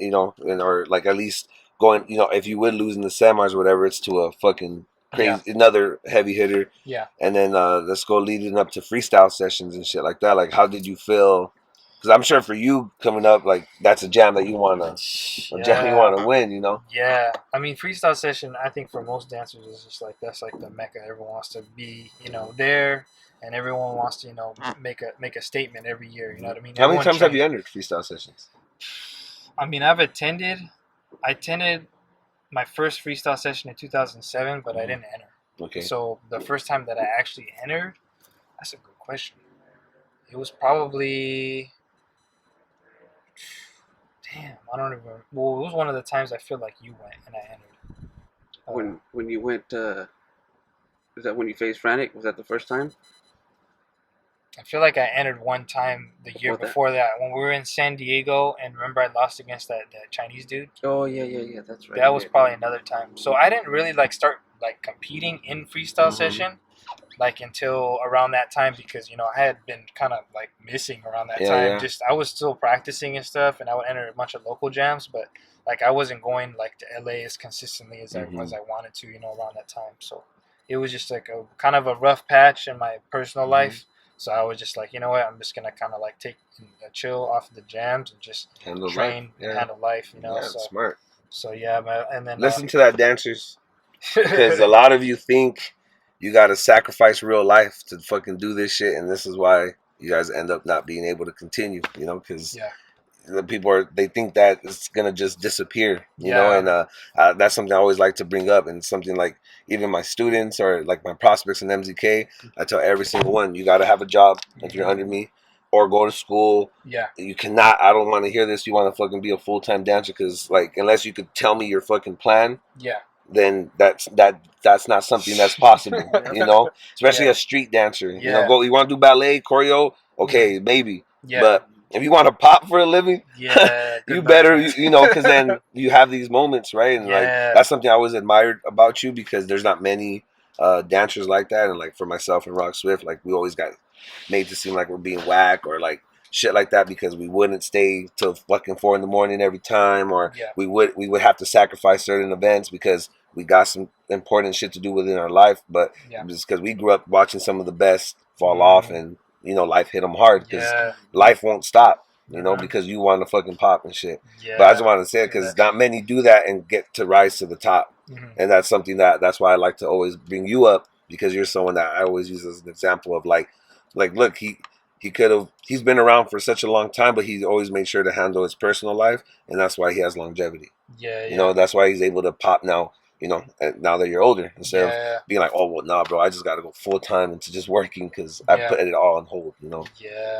or like at least going, if you would lose in the semis or whatever, it's to a fucking crazy another heavy hitter. Yeah. And then let's go leading up to freestyle sessions and shit like that. Like, how did you feel? Because I'm sure for you coming up, like, that's a jam that you wanna win, Yeah, I mean, freestyle session, I think for most dancers is just like, that's like the mecca. Everyone wants to be, there, and everyone wants to, make a statement every year. You know what I mean? How many times have you entered freestyle sessions? I mean, I attended my first freestyle session in 2007, but I didn't enter. Okay. So the first time that I actually entered, That's a good question. It was probably, damn, I don't even. Well, it was one of the times I feel like you went and I entered. When you went, is that when you faced Frantic? Was that the first time? I feel like I entered one time the year before that when we were in San Diego, and remember I lost against that Chinese dude. Oh yeah, that's right. That was probably another time. So I didn't really like start like competing in freestyle session like until around that time, because you know I had been kind of like missing around that time. Yeah. Just I was still practicing and stuff, and I would enter a bunch of local jams, but like I wasn't going like to LA as consistently as I wanted to, you know, around that time. So it was just like a kind of a rough patch in my personal life. So I was just like, you know what, I'm just gonna kind of like take a chill off of the jams and just train and handle life, you know. Yeah, so smart. So yeah, and then listen to that, dancers, because a lot of you think you got to sacrifice real life to fucking do this shit, and this is why you guys end up not being able to continue, you know, because the people they think that it's gonna just disappear, you know, and that's something I always like to bring up, and something like even my students or like my prospects in MZK, I tell every single one, you got to have a job if you're under me, or go to school. You cannot. I don't want to hear this. You want to fucking be a full-time dancer, because like unless you could tell me your fucking plan, then that's not something that's possible, you know, especially a street dancer. You know, you want to do ballet, choreo, okay, maybe, but if you want to pop for a living, you better, you know, because then you have these moments, right? And like that's something I always admired about you, because there's not many dancers like that. And like for myself and Rock Swift, like we always got made to seem like we're being whack or like shit like that, because we wouldn't stay till fucking 4 a.m. every time, or we would have to sacrifice certain events because we got some important shit to do within our life. But just because we grew up watching some of the best fall off, and you know, life hit them hard, because life won't stop, you know, because you want to fucking pop and shit. But I just want to say it, because not many do that and get to rise to the top. And that's something that's why I like to always bring you up, because you're someone that I always use as an example of like look, he's been around for such a long time, but he's always made sure to handle his personal life, and that's why he has longevity. You know, that's why he's able to pop now, you know, now that you're older, instead of being like, oh, well, nah, bro, I just got to go full time into just working because I put it all on hold, you know.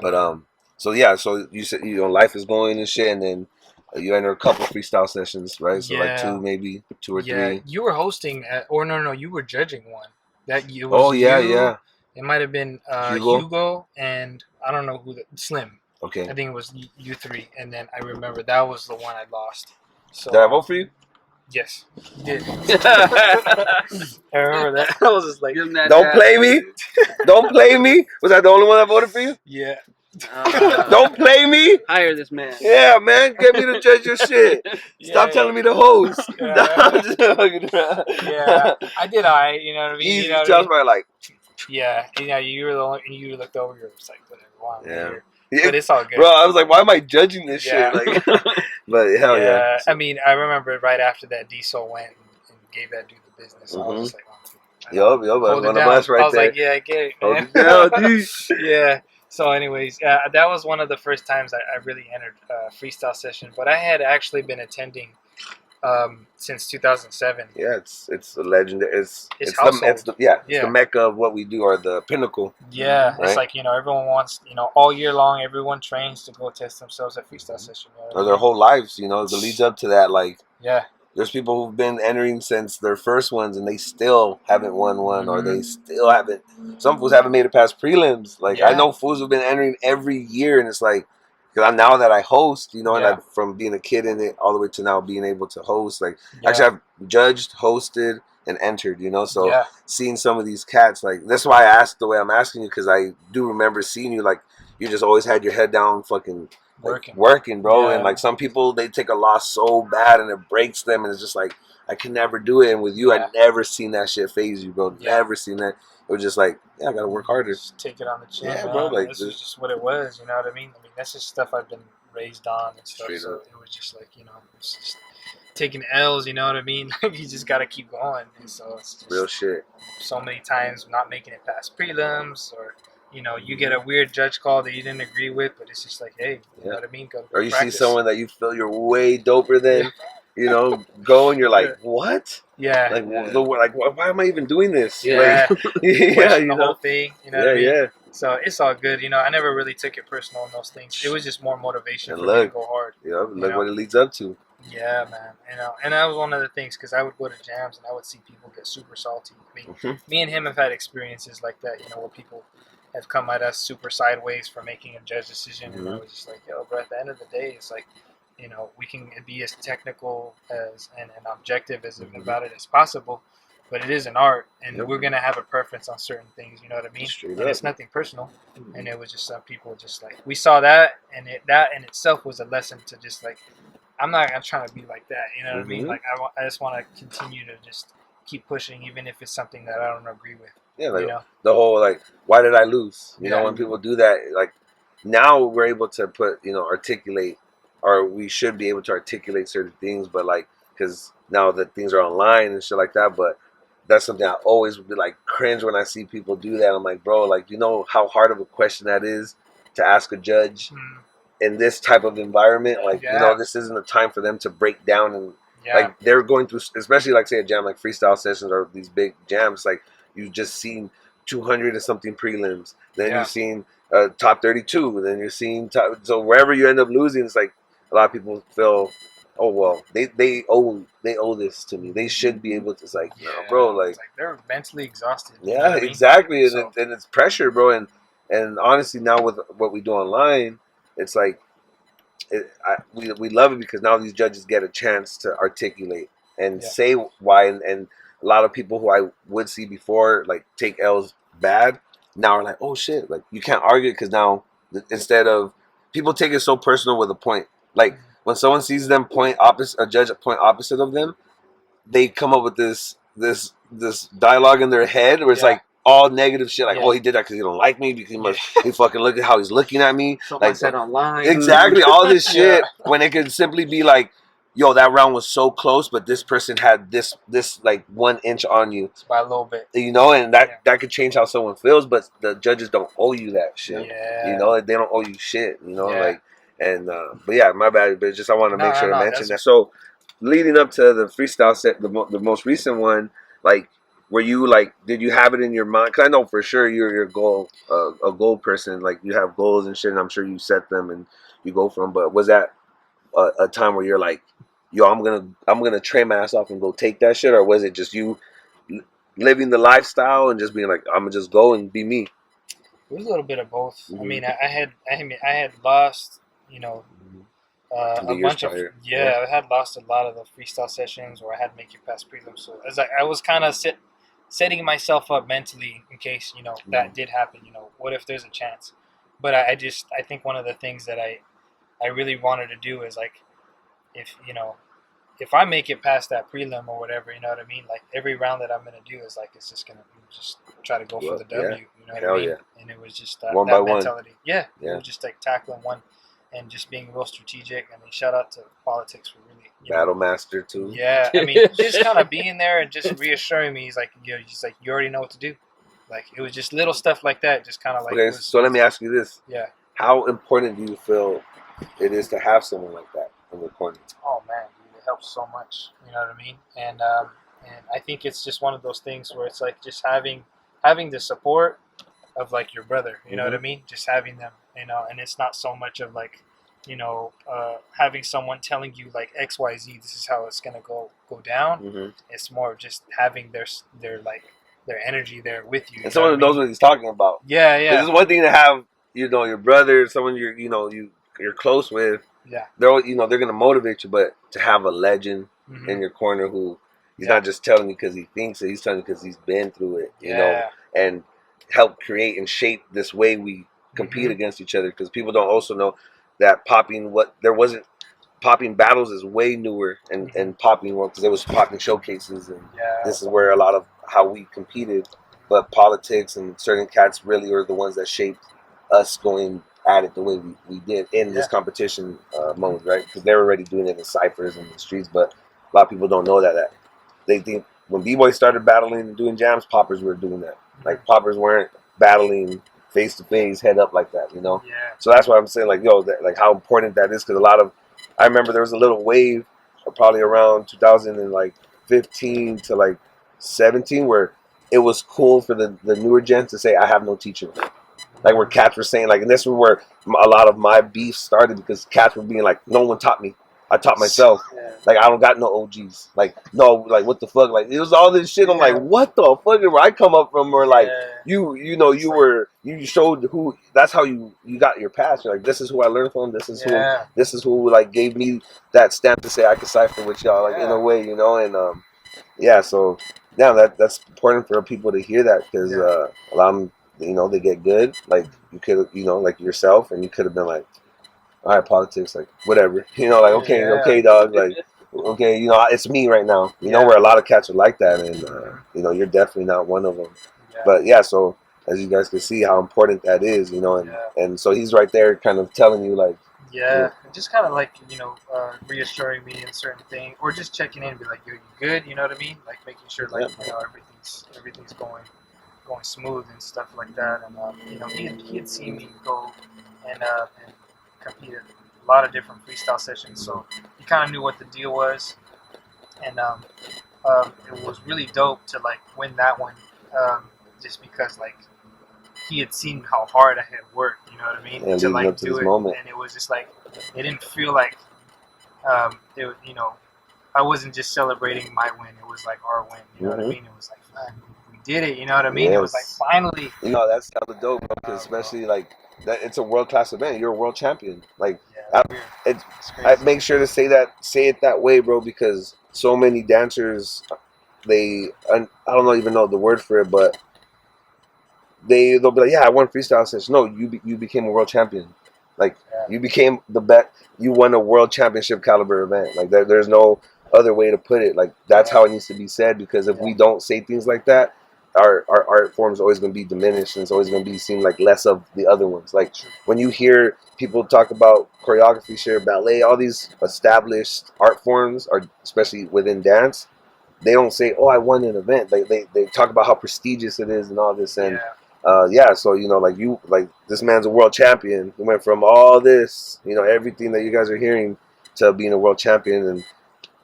But so you said, you know, life is going and shit, and then you enter a couple freestyle sessions, right? So like two or three. You were hosting no, you were judging one. It was It might have been Hugo and I don't know who Slim. Okay. I think it was you three, and then I remember that was the one I lost. So did I vote for you? Yes, you did. I remember that. I was just like, don't play me. Don't play me. Was I the only one that voted for you? Yeah. Don't play me. Hire this man. Yeah, man. Get me to judge your shit. Stop telling me to host. I did alright, you know what I mean? Easy, you know tell me like. Yeah, you know, you were the only, you looked over, you were just like, whatever. But it's all good. Bro, I was like, why am I judging this shit? Like, but hell yeah. I mean, I remember right after that, Diesel went and gave that dude the business. So I was just like, yo, one of us right there. I was like, yeah, I get it, man. Hold it down, yeah. So anyways, that was one of the first times I really entered freestyle session. But I had actually been attending since 2007. Yeah, it's a legend. It's the mecca of what we do, or the pinnacle. Yeah, right? It's like, you know, everyone wants, you know, all year long, everyone trains to go test themselves at freestyle session. You know, or their whole lives, you know, the leads up to that. Like, yeah, there's people who've been entering since their first ones, and they still haven't won one, or they still haven't. Some fools haven't made it past prelims. Like, I know fools who've been entering every year, and it's like, because now that I host, you know, and from being a kid in it all the way to now being able to host, like, actually I've judged, hosted, and entered, you know, so seeing some of these cats, like, that's why I asked the way I'm asking you, because I do remember seeing you, like, you just always had your head down, fucking working, bro, and like some people, they take a loss so bad and it breaks them, and it's just like, I can never do it, and with you, I never seen that shit phase you, bro, never seen that. It was just like, I gotta work harder. Just take it on the chin, bro. Like, this is just what it was, you know what I mean? I mean, that's just stuff I've been raised on and stuff. So it was just like, you know, it's just taking L's, you know what I mean? Like, you just gotta keep going. And so it's just real shit. So many times not making it past prelims, or you know, you get a weird judge call that you didn't agree with, but it's just like, hey, you know what I mean? Go or you practice. See someone that you feel you're way doper than. You know, go and you're like, what? Yeah. Like, why am I even doing this? Yeah. Like, the whole thing. You know what I mean? So it's all good. I never really took it personal in those things. It was just more motivation And for me to look, go hard. look what it leads up to. Yeah, man. And that was one of the things because I would go to jams and I would see people get super salty. I mean, me and him have had experiences like that, where people have come at us super sideways for making a judge decision, and I was just like, yo, bro. At the end of the day, it's like, we can be as technical as and objective as about it as possible, but it is an art, and we're gonna have a preference on certain things. You know what I mean? Straight and up. It's nothing personal, and it was just some people just like we saw that, and that in itself was a lesson to just like. I'm not trying to be like that, you know what I mean? Like, I just want to continue to just keep pushing, even if it's something that I don't agree with. Yeah, like the whole, like, why did I lose? You know, when people do that, like, now we're able to articulate, or we should be able to articulate certain things, but, like, because now that things are online and shit like that, but that's something I always would be, like, cringe when I see people do that. I'm like, bro, like, how hard of a question that is to ask a judge. In this type of environment, like, this isn't a time for them to break down and like they're going through, especially like say a jam like Freestyle Sessions or these big jams, like you've just seen 200 or something prelims, then you've seen top 32, then you're seeing so wherever you end up losing, it's like a lot of people feel, oh well, they owe this to me, they should be able to. It's like, no, bro, like they're mentally exhausted. Yeah, exactly, and it's pressure, bro, and honestly, now with what we do online. It's like we love it because now these judges get a chance to articulate and say why, and a lot of people who I would see before like take L's bad now are like, oh shit, like you can't argue because now instead of people take it so personal with a point, like when someone sees them a judge point opposite of them, they come up with this dialogue in their head where it's like all negative shit, like, oh, he did that because he don't like me, because he fucking look at how he's looking at me. Someone said online. Exactly, all this shit, when it could simply be like, yo, that round was so close, but this person had this like 1 inch on you. It's by a little bit. And that could change how someone feels, but the judges don't owe you that shit. They don't owe you shit, like, and, but yeah, my bad, but just I want to make sure to mention that. So, leading up to the freestyle set, the most recent one, like, were you like, did you have it in your mind? Because I know for sure you're a goal person. Like, you have goals and shit, and I'm sure you set them and you go for them. But was that a time where you're like, yo, I'm gonna train my ass off and go take that shit, or was it just you living the lifestyle and just being like, I'm gonna just go and be me? It was a little bit of both. I mean, I had lost, a bunch of I had lost a lot of the freestyle sessions, or I had to make it past prelims. So I was kind of setting myself up mentally in case that did happen. What if there's a chance? But I think one of the things that I really wanted to do is like, if I make it past that prelim or whatever, you know what I mean? Like every round that I'm gonna do is like, it's just gonna just try to go for the W. You know what I mean? Yeah. And it was just that mentality. Yeah. It was just like tackling one. And just being real strategic. I mean, shout out to Politics for really Battle Master too. Yeah, I mean, just kind of being there and just reassuring me. He's like, you already know what to do. Like, it was just little stuff like that. Just kind of like. Okay, so let me ask you this. Yeah. How important do you feel it is to have someone like that in the corner? Oh man, dude, it helps so much. You know what I mean? And I think it's just one of those things where it's like just having the support of like your brother. You know what I mean? Just having them. And it's not so much of like, having someone telling you like XYZ, this is how it's gonna go down. It's more of just having their energy there with you. And someone who knows what he's talking about. Yeah. It's one thing to have, your brother, someone you're close with. Yeah. They're gonna motivate you, but to have a legend in your corner who he's not just telling you because he thinks it, he's telling you because he's been through it. You know, and help create and shape this way we compete against each other, because people don't also know that popping battles is way newer and popping because there was popping showcases, and this is where a lot of how we competed, but Politics and certain cats really are the ones that shaped us going at it the way we did in this competition mode, right? Because they're already doing it in ciphers and the streets, but a lot of people don't know that they think when B-Boys started battling and doing jams, poppers were doing that. Like, poppers weren't battling face to face, head up like that, Yeah. So that's why I'm saying, like, yo, like how important that is, because I remember there was a little wave, probably around 2015 to like 17, where it was cool for the newer gens to say, I have no teacher. Like where cats were saying, like, and this was where a lot of my beef started because cats were being like, no one taught me. I taught myself. Yeah. Like, I don't got no OGs. Like, no, like, what the fuck? Like, it was all this shit. I'm like, what the fuck? Where I come up from, where like, you know, you showed who. That's how you got your past. You're like, this is who I learned from. This is who like gave me that stamp to say I could cipher with y'all, like in a way, you know. And so that's important for people to hear that because a lot of them, you know, they get good. Like you could, you know, like yourself, and you could have been like, all right, politics, like whatever, you know, like okay, dog, like okay, you know, it's me right now, you know, where a lot of cats are like that, and you know, you're definitely not one of them. But so as you guys can see how important that is, you know, and so he's right there, kind of telling you like, just kind of like, you know, reassuring me in certain things, or just checking in and be like, you good, you know what I mean, like making sure like you know everything's going smooth and stuff like that, and you know, he had seen me go and compete at a lot of different freestyle sessions, so he kind of knew what the deal was, and it was really dope to like win that one, just because like he had seen how hard I had worked, you know what I mean, to like do it, moment. And it was just like it didn't feel like it, you know, I wasn't just celebrating my win, it was like our win, you know what I mean, it was like, man, we did it, you know what I mean, it was like finally, you know, that's hella dope, because especially like that, it's a world-class event. You're a world champion. Like, I make sure to say it that way, bro, because so many dancers, I don't even know the word for it, but they'll be like, yeah, I won freestyle session. No, you became a world champion. Like, you became the best. You won a world championship caliber event. Like, there's no other way to put it. Like, that's how it needs to be said, because if we don't say things like that, our art form is always going to be diminished, and it's always going to be seen like less of the other ones. Like when you hear people talk about choreography, share ballet, all these established art forms, or especially within dance, they don't say, "Oh, I won an event." Like they talk about how prestigious it is and all this, and so you know, like this man's a world champion. He went from all this, you know, everything that you guys are hearing, to being a world champion, and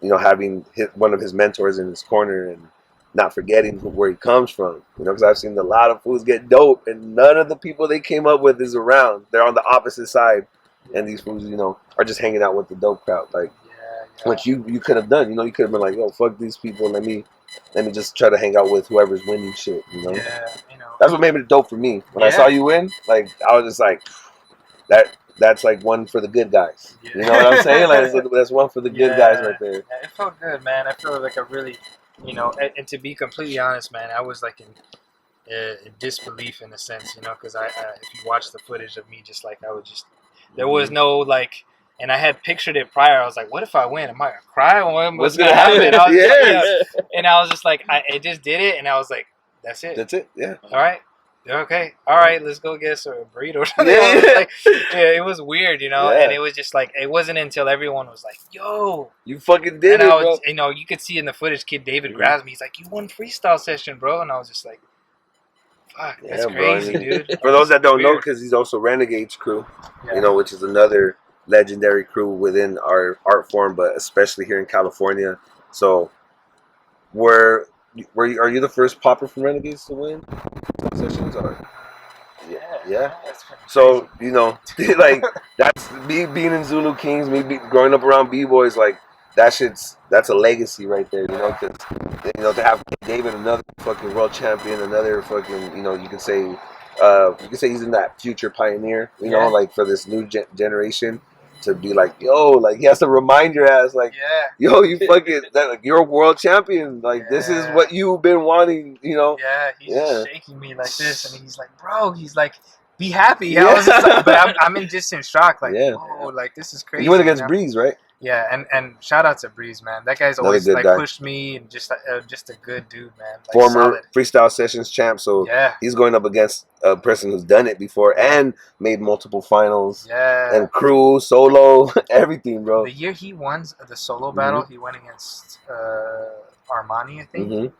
you know, having one of his mentors in his corner, and not forgetting where he comes from, you know, because I've seen a lot of fools get dope, and none of the people they came up with is around. They're on the opposite side, and these fools, you know, are just hanging out with the dope crowd, like, which you could have done. You know, you could have been like, "Yo, fuck these people. Let me just try to hang out with whoever's winning shit." You know, you know, that's what made it dope for me. When I saw you win, like, I was just like, that's like one for the good guys. You know what I'm saying? Like, that's one for the good guys right there. Yeah, it felt good, man. I feel like a really, you know, and to be completely honest, man, I was like in disbelief in a sense, you know, because if you watch the footage of me, just like I was just, there was no like, and I had pictured it prior. I was like, what if I win? Am I gonna cry? What's gonna happen? And I was just like, I just did it, and I was like, that's it. That's it. Yeah. All right. Okay. All right. Let's go get a burrito. It was weird, you know. And it was just like, it wasn't until everyone was like, "Yo, you fucking did it, bro." You know, you could see in the footage, Kid David grabs me. He's like, "You won freestyle session, bro," and I was just like, "Fuck, that's crazy, bro. I mean, dude." For those that don't know, because he's also Renegades crew, you know, which is another legendary crew within our art form, but especially here in California. So, are you the first popper from Renegades to win sessions? Or yeah. So, you know, like, that's me being in Zulu Kings, growing up around b-boys, like, that's a legacy right there, you know, because, you know, to have David, another fucking world champion, another fucking, you know, you can say he's in that future pioneer, you know, like, for this new generation, to be like, yo, like, he has to remind your ass, like, yo, you fucking, like, you're a world champion, like, this is what you've been wanting, you know. He's just shaking me like this, and he's like, bro, he's like, be happy. I was just like, but I'm in just in shock, like, whoa, like, this is crazy. You went against Breeze, right? Yeah, and shout out to Breeze, man. That guy's always like pushed me, and just a good dude, man. Like, former solid. Freestyle Sessions champ, so he's going up against a person who's done it before and made multiple finals. And crew, solo, everything, bro. The year he won the solo battle, he went against Armani, I think.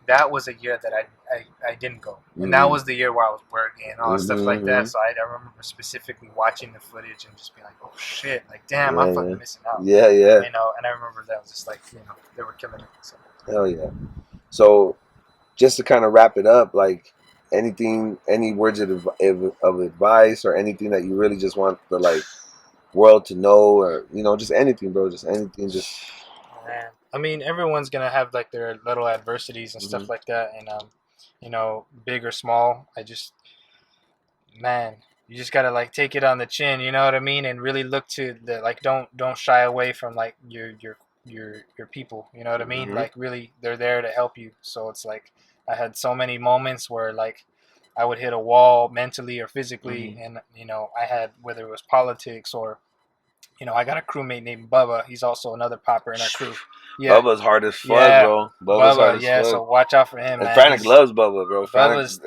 That was a year that I didn't go, and that was the year where I was working and all stuff like that. So I remember specifically watching the footage and just being like, "Oh shit! Like, damn, I'm fucking missing out." Yeah. You know, and I remember that was just like, you know, they were killing it. So. Hell yeah! So, just to kind of wrap it up, like, anything, any words of advice or anything that you really just want the like world to know, or just anything, bro, just anything, just. Man, I mean, everyone's gonna have like their little adversities and stuff like that, and big or small. Man, you just gotta like take it on the chin, you know what I mean, and really look to the like don't shy away from like your people, you know what I mean? Like really, they're there to help you. So it's like I had so many moments where like I would hit a wall mentally or physically, and I had, whether it was politics or I got a crewmate named Bubba. He's also another popper in our crew. Yeah. Bubba's hard as fuck, bro. Bubba's hard as fuck. So watch out for him, and man. Frantic loves Bubba, bro. Bubba's,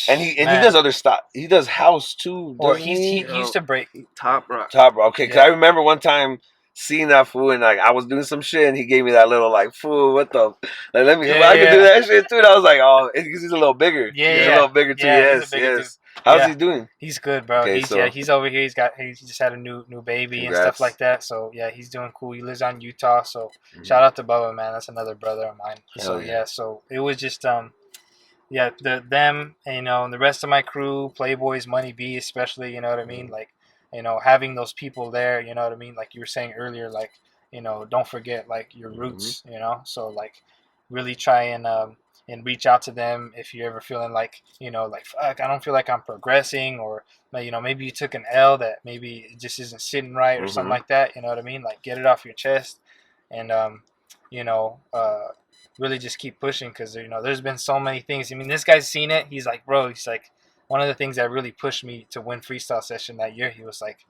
and he does other stuff. He does house too. Or he used to break Top Rock. Okay, because I remember one time seeing that fool, and like I was doing some shit, and he gave me that little like, fool, what the, like, let me, I can do that shit too. And I was like, oh, because he's a little bigger. He's a little bigger too. Yes. How's he doing? He's good, bro. Okay, he's over here. He just had a new baby. Congrats. And stuff like that. So yeah, he's doing cool. He lives out in Utah. So shout out to Bubba, man. That's another brother of mine. So it was just them, and the rest of my crew, Playboys, Money B, especially. You know what I mean? Like, having those people there. You know what I mean? Like you were saying earlier, like don't forget like your roots. So like really try and reach out to them if you're ever feeling like, like, fuck, I don't feel like I'm progressing, or, maybe you took an L that maybe it just isn't sitting right or something like that. You know what I mean? Like, get it off your chest and, really just keep pushing, because, there's been so many things. I mean, this guy's seen it. He's like, bro, one of the things that really pushed me to win Freestyle Session that year, he's like,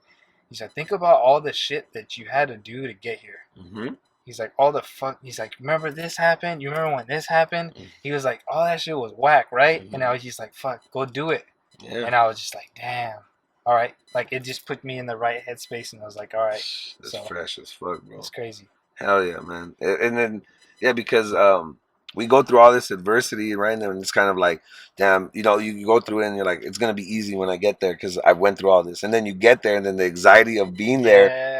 think about all the shit that you had to do to get here. He's like, all the fuck. He's like, remember this happened? You remember when this happened? He was like, all that shit was whack, right? And I was just like, fuck, go do it. Yeah. And I was just like, damn. All right. Like, it just put me in the right headspace, and I was like, all right. That's fresh as fuck, bro. It's crazy. Hell yeah, man. And then, because we go through all this adversity, right? And it's kind of like, damn, you go through it, and you're like, it's going to be easy when I get there because I went through all this. And then you get there, and then the anxiety of being there.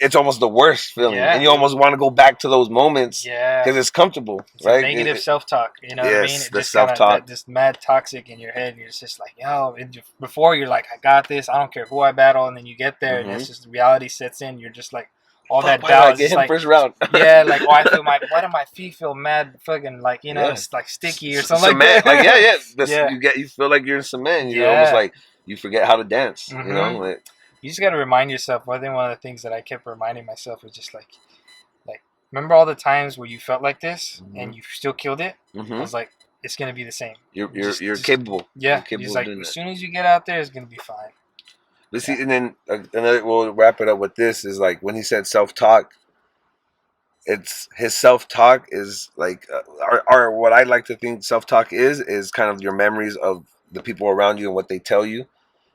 It's almost the worst feeling, and you almost want to go back to those moments, because it's comfortable, it's right? Negative self-talk, you know what I mean? It the just self-talk, just mad toxic in your head. And you're just like, before you're like, I got this. I don't care who I battle, and then you get there, and it's just reality sets in. You're just like, all that doubt. Get him like, first round. Like, I feel why do my feet feel mad, fucking like, it's like sticky or something cement, like that. You feel like you're in cement. You almost like you forget how to dance. You just got to remind yourself. I think one of the things that I kept reminding myself was just like, remember all the times where you felt like this and you still killed it? I was like, it's going to be the same. You're capable. Yeah. You're capable he's like, as soon as you get out there, it's going to be fine. But see, and then we'll wrap it up with this, is like when he said self-talk, it's his self-talk is like, or what I like to think self-talk is kind of your memories of the people around you and what they tell you.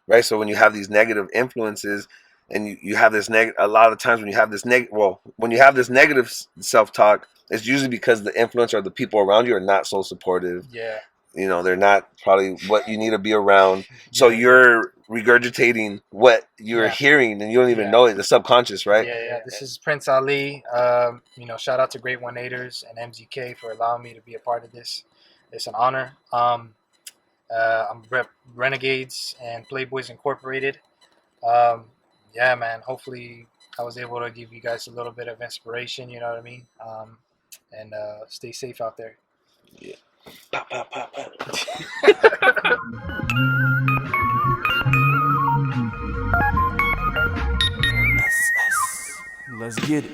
Right, so when you have these negative influences, and you have this a lot of times when you have this when you have this negative self-talk, it's usually because the influence or the people around you are not so supportive. Yeah, they're not probably what you need to be around. So you're regurgitating what you're hearing, and you don't even know it. The subconscious, right? Yeah. This is Prince Ali. Shout out to Great 1-8ers and MZK for allowing me to be a part of this. It's an honor. I'm rep Renegades and Playboys Incorporated. Man, hopefully I was able to give you guys a little bit of inspiration, you know what I mean? And stay safe out there. Yeah. Let's get it.